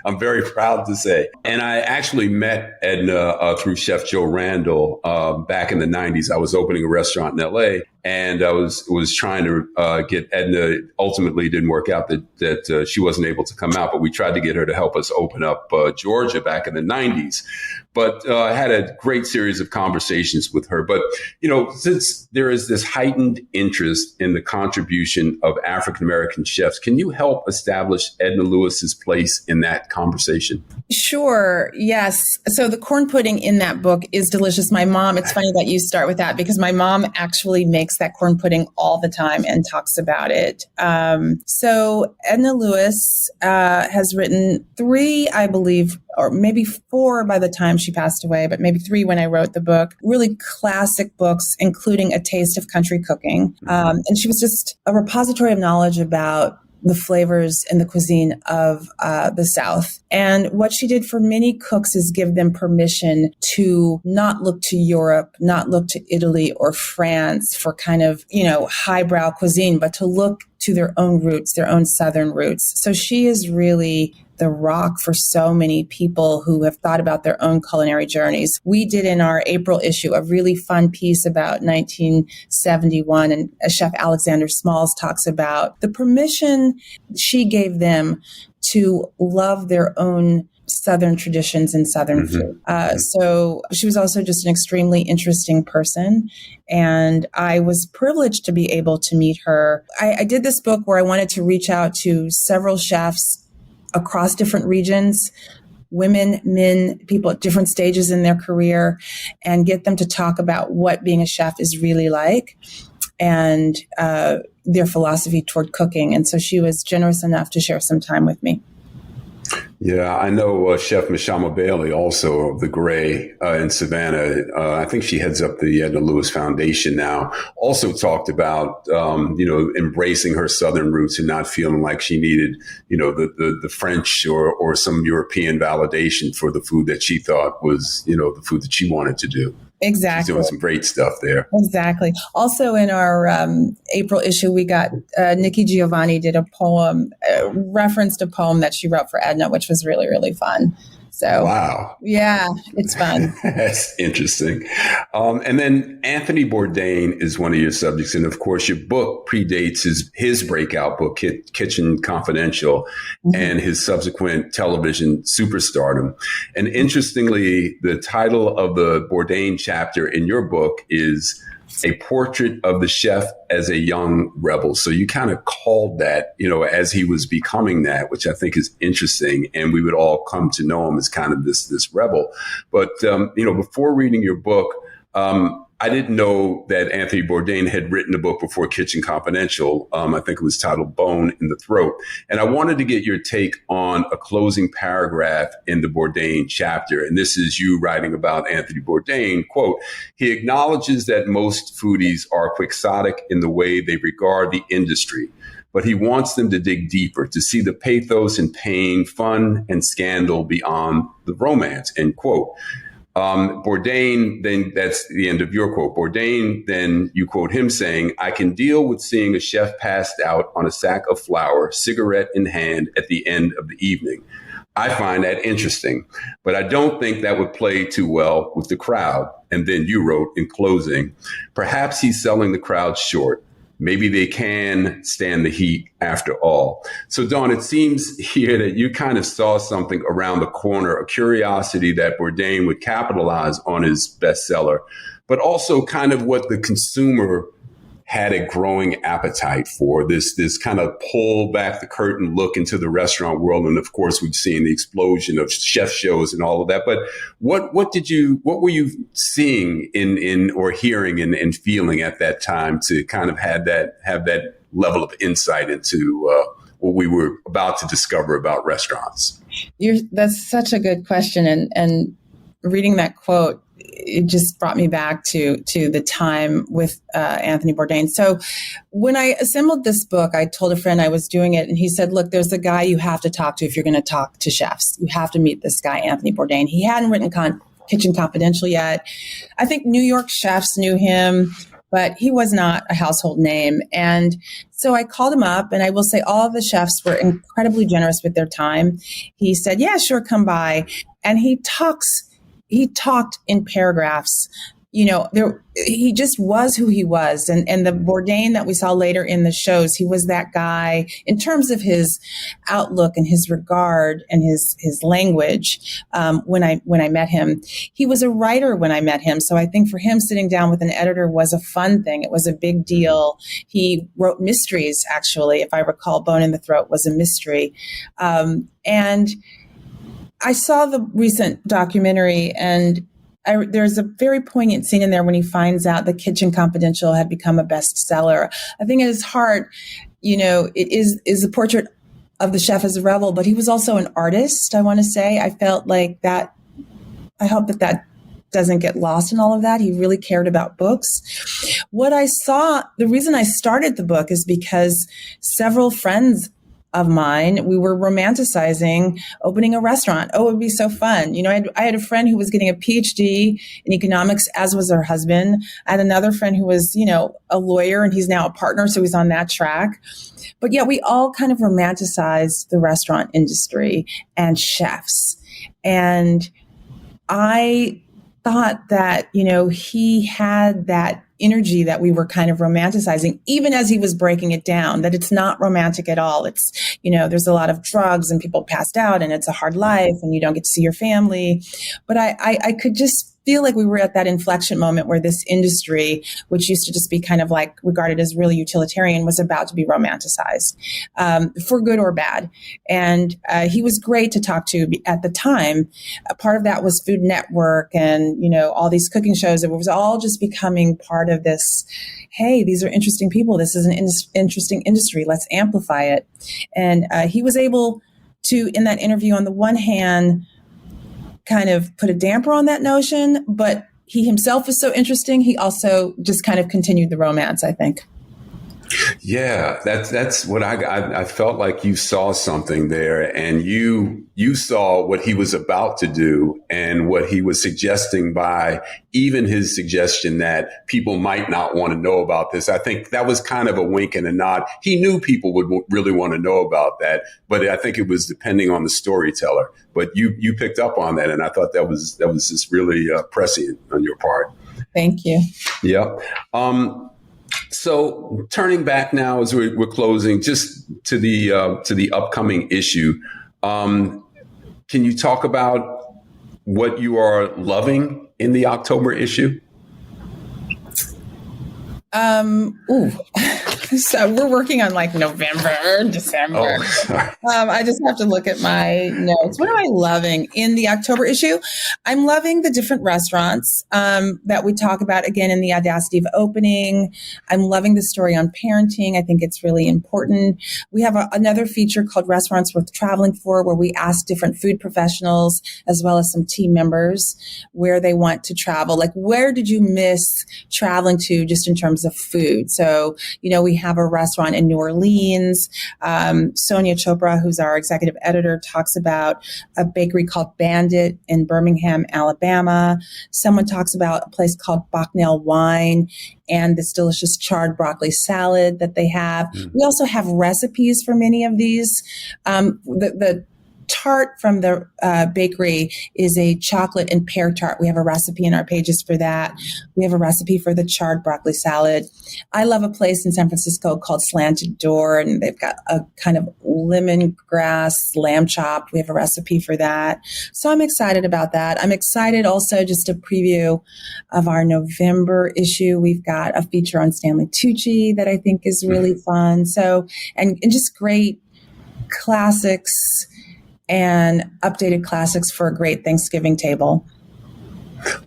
I'm very proud to say. And I actually met Edna through Chef Joe Randall back in the 90s. I was opening a restaurant in LA, and I was trying to get Edna. Ultimately, it didn't work out that she wasn't able to come out, but we tried to get her to help us open up Georgia back in the 90s. But I had a great series of conversations with her. But, since there is this heightened interest in the contribution of African-American chefs, can you help establish Edna Lewis's place in that conversation? Sure. Yes. So the corn pudding in that book is delicious. My mom, it's funny that you start with that because my mom actually makes that corn pudding all the time and talks about it. So Edna Lewis has written 3, I believe, or maybe 4 by the time she passed away, but maybe 3 when I wrote the book, really classic books, including A Taste of Country Cooking. And she was just a repository of knowledge about the flavors and the cuisine of the South. And what she did for many cooks is give them permission to not look to Europe, not look to Italy or France for kind of, highbrow cuisine, but to look to their own roots, their own Southern roots. So she is really the rock for so many people who have thought about their own culinary journeys. We did in our April issue a really fun piece about 1971, and Chef Alexander Smalls talks about the permission she gave them to love their own Southern traditions and Southern food. So she was also just an extremely interesting person. And I was privileged to be able to meet her. I did this book where I wanted to reach out to several chefs across different regions, women, men, people at different stages in their career, and get them to talk about what being a chef is really like and their philosophy toward cooking. And so she was generous enough to share some time with me. Yeah, I know Chef Mishama Bailey, also of the Gray in Savannah. I think she heads up the Edna Lewis Foundation now. Also talked about, embracing her Southern roots and not feeling like she needed, the French or some European validation for the food that she thought was, the food that she wanted to do. Exactly. She's doing some great stuff there. Exactly. Also in our April issue, we got Nikki Giovanni did a poem, referenced a poem that she wrote for Edna, which was really, really fun. So, wow. Yeah, it's fun. That's interesting. And then Anthony Bourdain is one of your subjects. And of course, your book predates his breakout book, Kitchen Confidential, and his subsequent television superstardom. And interestingly, the title of the Bourdain chapter in your book is A Portrait of the Chef as a Young Rebel. So you kind of called that, as he was becoming that, which I think is interesting. And we would all come to know him as kind of this rebel. But, before reading your book, I didn't know that Anthony Bourdain had written a book before Kitchen Confidential. I think it was titled Bone in the Throat. And I wanted to get your take on a closing paragraph in the Bourdain chapter. And this is you writing about Anthony Bourdain, quote, "He acknowledges that most foodies are quixotic in the way they regard the industry, but he wants them to dig deeper, to see the pathos and pain, fun and scandal beyond the romance," end quote. Bourdain, then that's the end of your quote. Bourdain, then you quote him saying, "I can deal with seeing a chef passed out on a sack of flour, cigarette in hand at the end of the evening. I find that interesting, but I don't think that would play too well with the crowd." And then you wrote in closing, "Perhaps he's selling the crowd short. Maybe they can stand the heat after all." So, Dawn, it seems here that you kind of saw something around the corner, a curiosity that Bourdain would capitalize on his bestseller, but also kind of what the consumer had a growing appetite for, this kind of pull back the curtain look into the restaurant world. And of course, we've seen the explosion of chef shows and all of that. But what were you seeing in or hearing and feeling at that time to kind of have that level of insight into what we were about to discover about restaurants? That's such a good question. And reading that quote, it just brought me back to the time with Anthony Bourdain. So when I assembled this book, I told a friend I was doing it, and he said, "Look, there's a guy you have to talk to if you're going to talk to chefs. You have to meet this guy, Anthony Bourdain." He hadn't written Kitchen Confidential yet. I think New York chefs knew him, but he was not a household name. And so I called him up, and I will say all of the chefs were incredibly generous with their time. He said, "Yeah, sure, come by." And he talked in paragraphs. He just was who he was. And the Bourdain that we saw later in the shows, he was that guy in terms of his outlook and his regard and his language. When I met him, he was a writer when I met him. So I think for him, sitting down with an editor was a fun thing. It was a big deal. He wrote mysteries, actually. If I recall, Bone in the Throat was a mystery. And I saw the recent documentary, and there's a very poignant scene in there when he finds out that Kitchen Confidential had become a bestseller. I think at his heart, it is a portrait of the chef as a rebel, but he was also an artist, I want to say. I felt like that. I hope that doesn't get lost in all of that. He really cared about books. What I saw, the reason I started the book is because several friends of mine, we were romanticizing opening a restaurant. Oh, it would be so fun. I had a friend who was getting a PhD in economics, as was her husband. I had another friend who was, a lawyer, and he's now a partner, so he's on that track. But yet we all kind of romanticized the restaurant industry and chefs. And I thought that, he had that energy that we were kind of romanticizing, even as he was breaking it down, that it's not romantic at all. It's, there's a lot of drugs and people passed out and it's a hard life and you don't get to see your family. But I could just feel like we were at that inflection moment where this industry, which used to just be kind of like regarded as really utilitarian, was about to be romanticized, for good or bad. And he was great to talk to at the time. Part of that was Food Network and, all these cooking shows. It was all just becoming part of this, hey, these are interesting people. This is an interesting industry. Let's amplify it. And he was able to, in that interview, on the one hand, kind of put a damper on that notion, but he himself is so interesting. He also just kind of continued the romance, I think. Yeah, that's what I felt like you saw something there, and you saw what he was about to do and what he was suggesting by even his suggestion that people might not want to know about this. I think that was kind of a wink and a nod. He knew people would really want to know about that, but I think it was depending on the storyteller. But you picked up on that, and I thought that was just really prescient on your part. Thank you. Yeah. So turning back now as we're closing, just to the upcoming issue, can you talk about what you are loving in the October issue? So we're working on like November, December. I just have to look at my notes. What am I loving in the October issue? I'm loving the different restaurants that we talk about again in the audacity of opening. I'm loving the story on parenting. I think it's really important. We have another feature called Restaurants Worth Traveling For, where we ask different food professionals as well as some team members where they want to travel. Like, where did you miss traveling to just in terms of food? So, we have a restaurant in New Orleans. Sonia Chopra, who's our executive editor, talks about a bakery called Bandit in Birmingham, Alabama. Someone talks about a place called Bucknell Wine and this delicious charred broccoli salad that they have. We also have recipes for many of these. The tart from the bakery is a chocolate and pear tart. We have a recipe in our pages for that. We have a recipe for the charred broccoli salad. I love a place in San Francisco called Slanted Door, and they've got a kind of lemongrass lamb chop. We have a recipe for that. So I'm excited about that. I'm excited also, just a preview of our November issue. We've got a feature on Stanley Tucci that I think is really fun. So, and just great classics and updated classics for a great Thanksgiving table.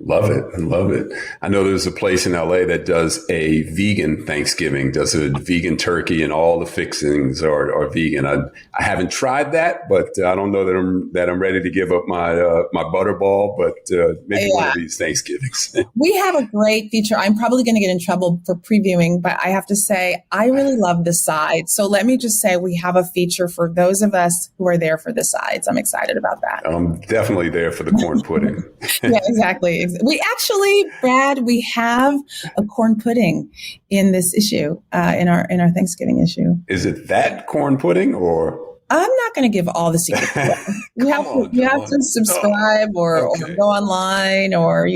Love it. I love it. I know there's a place in LA that does a vegan Thanksgiving, does a vegan turkey and all the fixings are vegan. I haven't tried that, but I don't know that I'm ready to give up my butterball, but maybe one of these Thanksgivings. We have a great feature. I'm probably going to get in trouble for previewing, but I have to say, I really love the sides. So let me just say we have a feature for those of us who are there for the sides. I'm excited about that. I'm definitely there for the corn pudding. Yeah, exactly. We actually, Brad, we have a corn pudding in this issue, in our Thanksgiving issue. Is it that corn pudding or? I'm not going to give all the secrets away. You have to subscribe or go online or,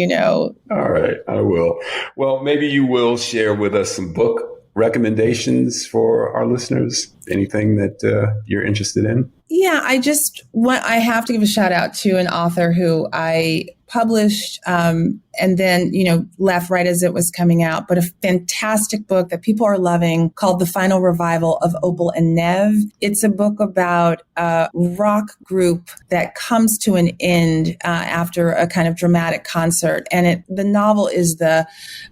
All right, I will. Well, maybe you will share with us some book recommendations for our listeners. Anything that you're interested in? Yeah, I have to give a shout out to an author who I published and then, left right as it was coming out, but a fantastic book that people are loving called The Final Revival of Opal and Nev. It's a book about a rock group that comes to an end after a kind of dramatic concert. And the novel is the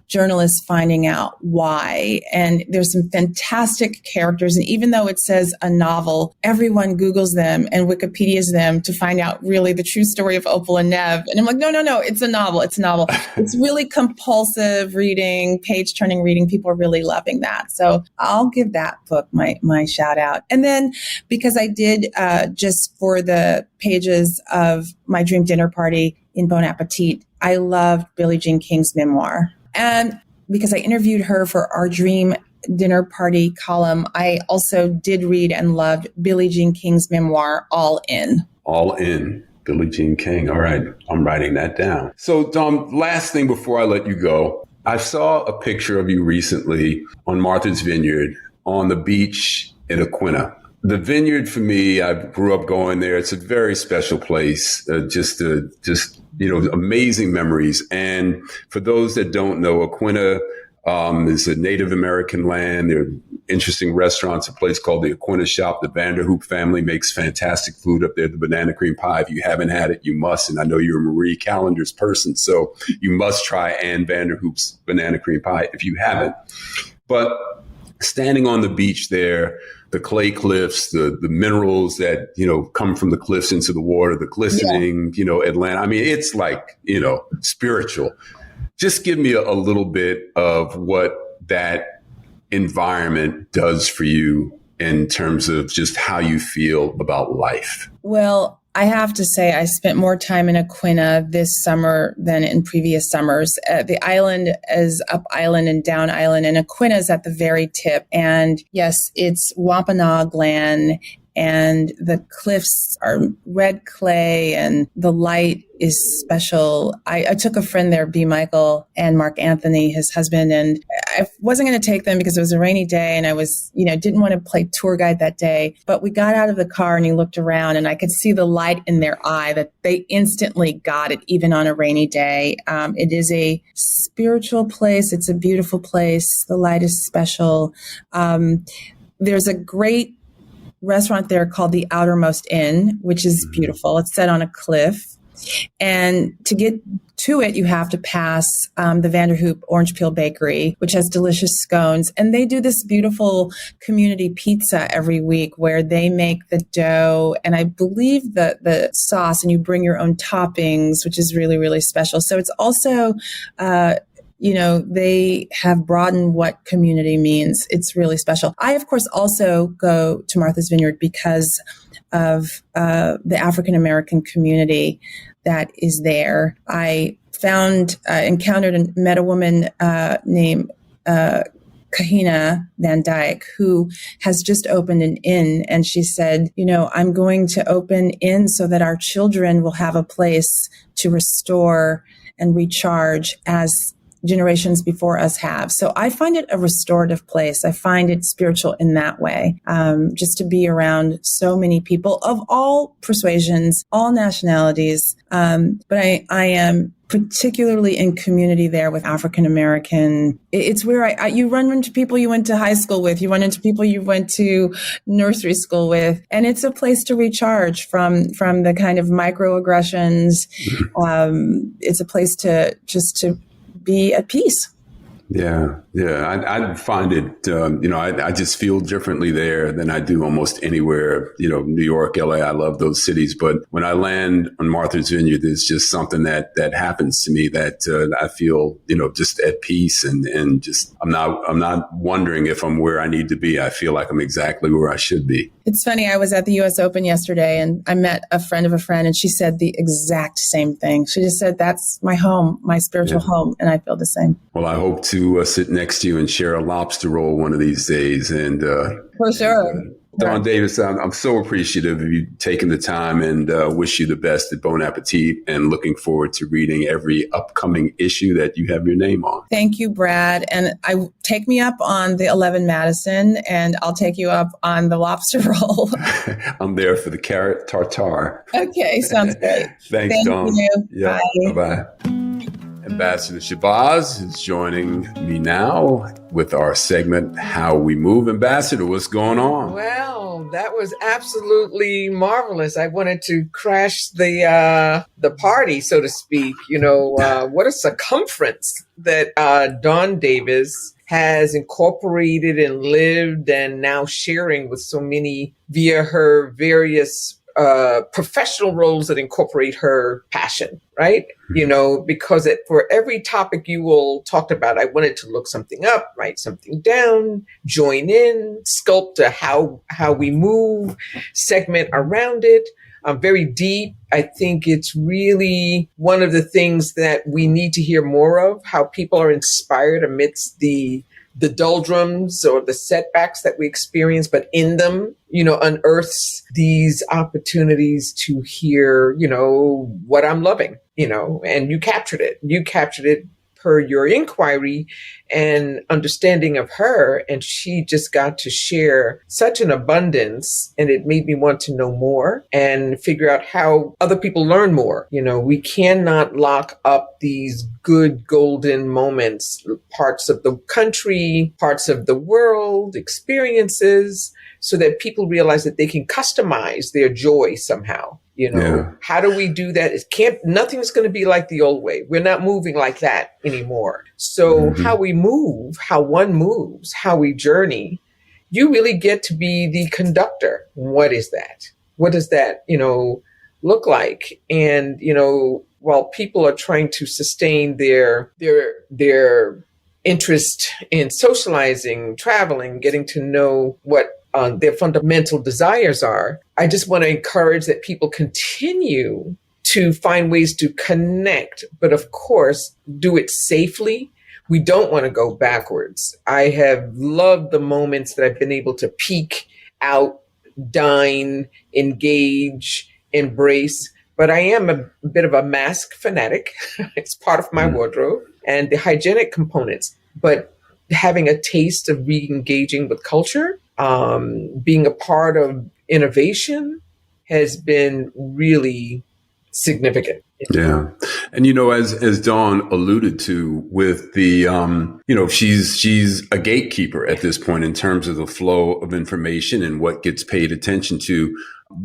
journalist finding out why. And there's some fantastic characters. And even though it says a novel, everyone Googles them and Wikipedias them to find out really the true story of Opal and Nev. And I'm like, no, No. It's a novel. It's really compulsive reading, page turning reading. People are really loving that. So I'll give that book my shout out. And then because I did just for the pages of my dream dinner party in Bon Appetit, I loved Billie Jean King's memoir. And because I interviewed her for our dream dinner party column, I also did read and loved Billie Jean King's memoir, All In. All In. Billie Jean King. All right. I'm writing that down. So, Dom, last thing before I let you go, I saw a picture of you recently on Martha's Vineyard on the beach in Aquinnah. The vineyard for me, I grew up going there. It's a very special place, just amazing memories. And for those that don't know, Aquinnah is a Native American land. There are interesting restaurants, a place called the Aquinnah Shop. The Vanderhoop family makes fantastic food up there. The banana cream pie, if you haven't had it, you must. And I know you're a Marie Callender's person, so you must try Anne Vanderhoop's banana cream pie if you haven't. But standing on the beach there, the clay cliffs, the minerals that, come from the cliffs into the water, the glistening, Atlanta. I mean, it's like, spiritual. Just give me a little bit of what that environment does for you in terms of just how you feel about life. Well, I have to say I spent more time in Aquinnah this summer than in previous summers. The island is up island and down island, and Aquinnah is at the very tip. And yes, it's Wampanoag land, and the cliffs are red clay, and the light is special. I took a friend there, B. Michael, and Mark Anthony, his husband, and I wasn't going to take them because it was a rainy day, and I was, didn't want to play tour guide that day. But we got out of the car and he looked around, and I could see the light in their eye that they instantly got it, even on a rainy day. It is a spiritual place. It's a beautiful place. The light is special. There's a great restaurant there called the Outermost Inn, which is beautiful. It's set on a cliff. And to get to it, you have to pass the Vanderhoop Orange Peel Bakery, which has delicious scones. And they do this beautiful community pizza every week where they make the dough and I believe the sauce, and you bring your own toppings, which is really, really special. So it's also they have broadened what community means. It's really special. I, of course, also go to Martha's Vineyard because of the African-American community that is there. I encountered and met a woman named Kahina Van Dyke, who has just opened an inn. And she said, I'm going to open in so that our children will have a place to restore and recharge as generations before us have. So I find it a restorative place. I find it spiritual in that way, just to be around so many people of all persuasions, all nationalities. But I am particularly in community there with African American. It's where you run into people you went to high school with, you run into people you went to nursery school with, and it's a place to recharge from the kind of microaggressions. It's a place to be at peace. Yeah. I find it, I just feel differently there than I do almost anywhere, New York, LA, I love those cities. But when I land on Martha's Vineyard, there's just something that happens to me that I feel, just at peace and just, I'm not wondering if I'm where I need to be. I feel like I'm exactly where I should be. It's funny. I was at the US Open yesterday and I met a friend of a friend and she said the exact same thing. She just said, that's my home, my spiritual home. And I feel the same. Well, I hope to sit next to you and share a lobster roll one of these days. And for sure. Dawn Davis, I'm so appreciative of you taking the time and wish you the best at Bon Appetit and looking forward to reading every upcoming issue that you have your name on. Thank you, Brad. And take me up on the 11 Madison and I'll take you up on the lobster roll. I'm there for the carrot tartare. Okay, sounds great. Thank Dawn. You. Yeah, bye-bye. Ambassador Shabazz is joining me now with our segment, How We Move. Ambassador, what's going on? Well, that was absolutely marvelous. I wanted to crash the party, so to speak. What a circumference that Dawn Davis has incorporated and lived and now sharing with so many via her various professional roles that incorporate her passion, right? You know, because for every topic you all talked about, I wanted to look something up, write something down, join in, sculpt how we move, segment around it. Very deep. I think it's really one of the things that we need to hear more of, how people are inspired amidst the doldrums or the setbacks that we experience, but in them, you know, unearths these opportunities to hear, you know, what I'm loving, you know, and you captured it. You captured it per your inquiry and understanding of her. And she just got to share such an abundance, and it made me want to know more and figure out how other people learn more. You know, we cannot lock up these good golden moments, parts of the country, parts of the world, experiences, so that people realize that they can customize their joy somehow. You know, How do we do that? Nothing's going to be like the old way. We're not moving like that anymore. So how we move, how one moves, how we journey, you really get to be the conductor. What is that? What does that, you know, look like? And, you know, while people are trying to sustain their interest in socializing, traveling, getting to know what their fundamental desires are, I just want to encourage that people continue to find ways to connect, but of course, do it safely. We don't want to go backwards. I have loved the moments that I've been able to peek out, dine, engage, embrace, but I am a bit of a mask fanatic. It's part of my wardrobe and the hygienic components, but having a taste of re-engaging with culture, being a part of innovation has been really significant. Yeah. And, you know, as Dawn alluded to with the, you know, she's a gatekeeper at this point in terms of the flow of information and what gets paid attention to.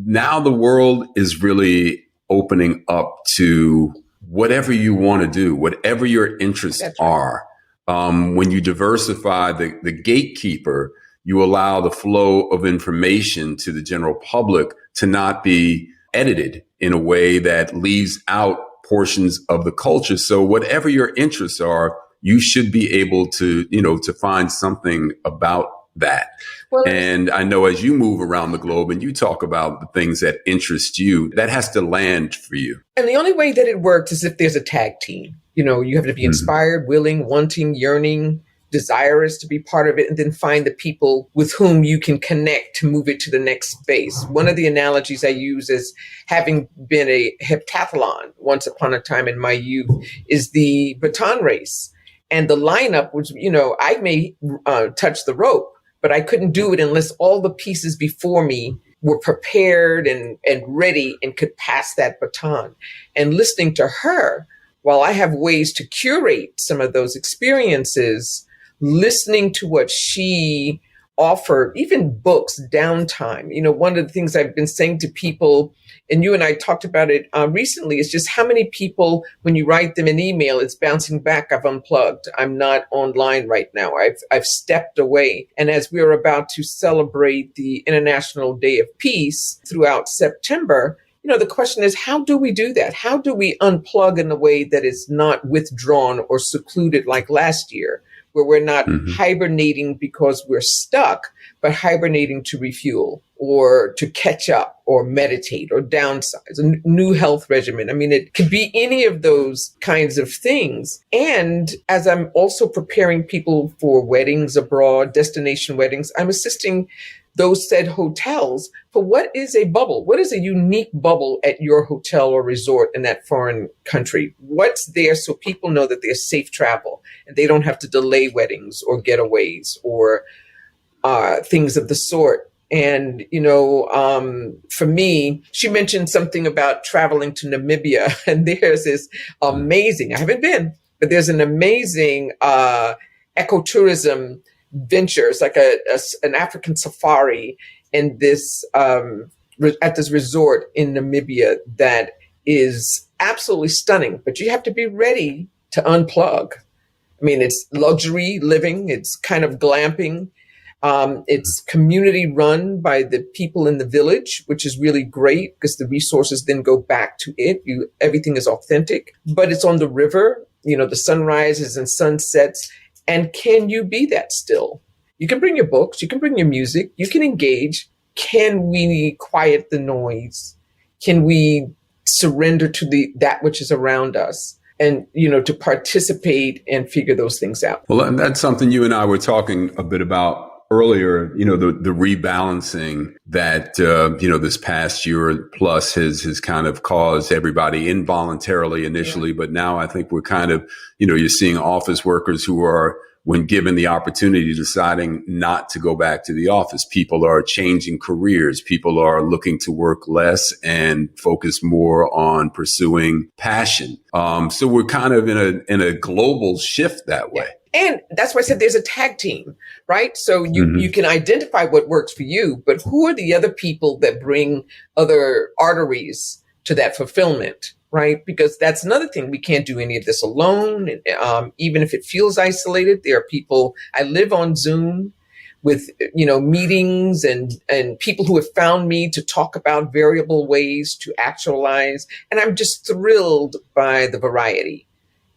Now the world is really opening up to whatever you want to do, whatever your interests are. When you diversify the gatekeeper, you allow the flow of information to the general public to not be edited in a way that leaves out portions of the culture. So whatever your interests are, you should be able to, you know, to find something about that. Well, and I know as you move around the globe and you talk about the things that interest you, that has to land for you. And the only way that it works is if there's a tag team. You know, you have to be inspired, willing, wanting, yearning, desirous to be part of it, and then find the people with whom you can connect to move it to the next space. One of the analogies I use is having been a heptathlon once upon a time in my youth is the baton race. And the lineup was, you know, I may touch the rope, but I couldn't do it unless all the pieces before me were prepared and ready and could pass that baton. And listening to her, while I have ways to curate some of those experiences, listening to what she offered, even books, downtime. You know, one of the things I've been saying to people, and you and I talked about it recently, is just how many people, when you write them an email, it's bouncing back. I've unplugged. I'm not online right now. I've stepped away. And as we're about to celebrate the International Day of Peace throughout September, you know, the question is, how do we do that? How do we unplug in a way that is not withdrawn or secluded like last year, where we're not hibernating because we're stuck, but hibernating to refuel or to catch up or meditate or downsize, a new health regimen. I mean, it could be any of those kinds of things. And as I'm also preparing people for weddings abroad, destination weddings, I'm assisting those said hotels for what is a bubble? What is a unique bubble at your hotel or resort in that foreign country? What's there so people know that there's safe travel and they don't have to delay weddings or getaways or things of the sort? And, you know, for me, she mentioned something about traveling to Namibia, and there's this amazing, I haven't been, but there's an amazing ecotourism venture. It's like an African safari in this at this resort in Namibia that is absolutely stunning. But you have to be ready to unplug. I mean, it's luxury living. It's kind of glamping. It's community run by the people in the village, which is really great because the resources then go back to it. Everything is authentic, but it's on the river, the sunrises and sunsets. And can you be that still? You can bring your books, you can bring your music, you can engage. Can we quiet the noise? Can we surrender to that which is around us? And, to participate and figure those things out. Well, and that's something you and I were talking a bit about earlier, the rebalancing that, this past year plus has kind of caused everybody involuntarily initially. Yeah. But now I think we're kind of, you're seeing office workers who are, when given the opportunity, deciding not to go back to the office. People are changing careers. People are looking to work less and focus more on pursuing passion. So we're kind of in a global shift that way. And that's why I said there's a tag team, right? So you can identify what works for you, but who are the other people that bring other arteries to that fulfillment? Right? Because that's another thing. We can't do any of this alone. Even if it feels isolated, there are people. I live on Zoom with, meetings and people who have found me to talk about variable ways to actualize. And I'm just thrilled by the variety.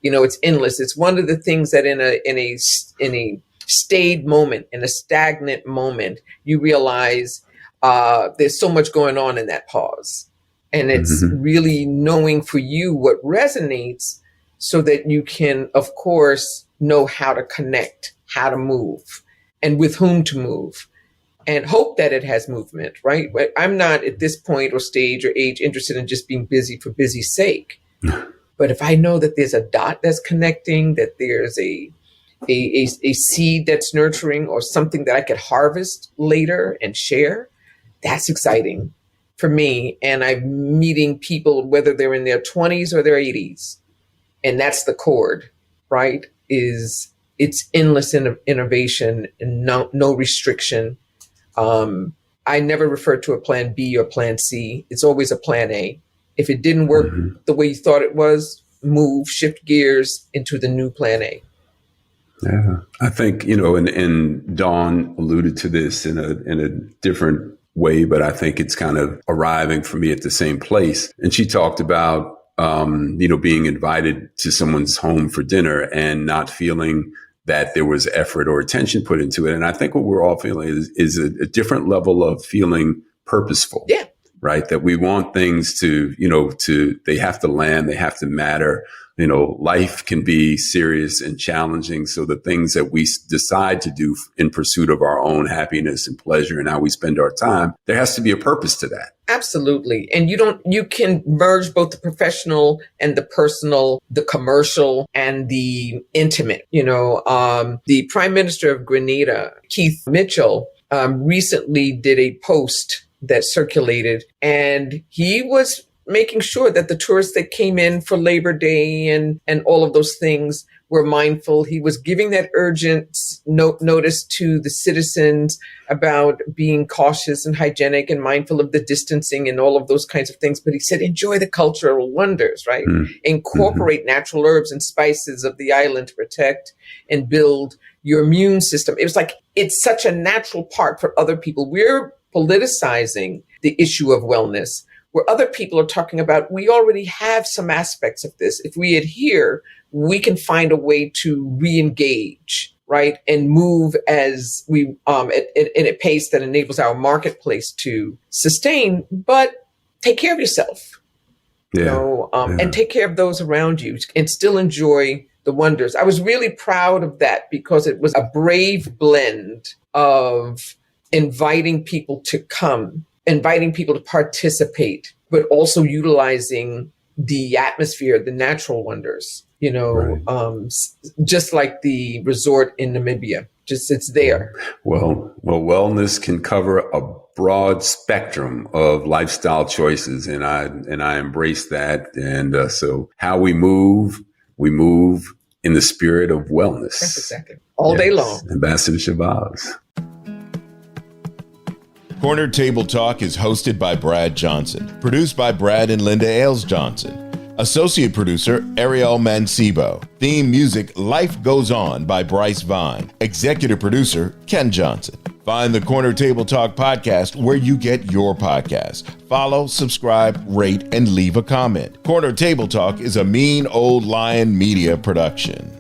It's endless. It's one of the things that in a staid moment, in a stagnant moment, you realize there's so much going on in that pause. And it's really knowing for you what resonates so that you can, of course, know how to connect, how to move, and with whom to move, and hope that it has movement, right? I'm not at this point or stage or age interested in just being busy for busy's sake. But if I know that there's a dot that's connecting, that there's a seed that's nurturing or something that I could harvest later and share, that's exciting for me. And I'm meeting people, whether they're in their 20s or their 80s. And that's the chord, right? It's endless innovation and no restriction. I never refer to a plan B or plan C. It's always a plan A. If it didn't work the way you thought it was, shift gears into the new plan A. Yeah, I think, and Dawn alluded to this in a different way, but I think it's kind of arriving for me at the same place. And she talked about, being invited to someone's home for dinner and not feeling that there was effort or attention put into it. And I think what we're all feeling is a different level of feeling purposeful. Yeah. Right. That we want things to, they have to land, they have to matter. Life can be serious and challenging. So the things that we decide to do in pursuit of our own happiness and pleasure and how we spend our time, there has to be a purpose to that. Absolutely. And you can merge both the professional and the personal, the commercial and the intimate. The Prime Minister of Grenada, Keith Mitchell, recently did a post that circulated, and he was making sure that the tourists that came in for Labor Day and all of those things were mindful. He was giving that urgent notice to the citizens about being cautious and hygienic and mindful of the distancing and all of those kinds of things. But he said, enjoy the cultural wonders, right? Incorporate natural herbs and spices of the island to protect and build your immune system. It was like, it's such a natural part for other people. We're politicizing the issue of wellness, where other people are talking about, we already have some aspects of this. If we adhere, we can find a way to re-engage, right? And move as we, at a pace that enables our marketplace to sustain, but take care of yourself, and take care of those around you and still enjoy the wonders. I was really proud of that because it was a brave blend of inviting people to come, inviting people to participate, but also utilizing the atmosphere, the natural wonders, just like the resort in Namibia. Just it's there. Well, wellness can cover a broad spectrum of lifestyle choices, and I embrace that. And so how we move in the spirit of wellness. That's exactly. All day long. Ambassador Shabazz. Corner Table Talk is hosted by Brad Johnson, produced by Brad and Linda Ailes Johnson, associate producer Ariel Mancebo, theme music Life Goes On by Bryce Vine, executive producer Ken Johnson. Find the Corner Table Talk podcast where you get your podcasts. Follow, subscribe, rate, and leave a comment. Corner Table Talk is a Mean Old Lion Media production.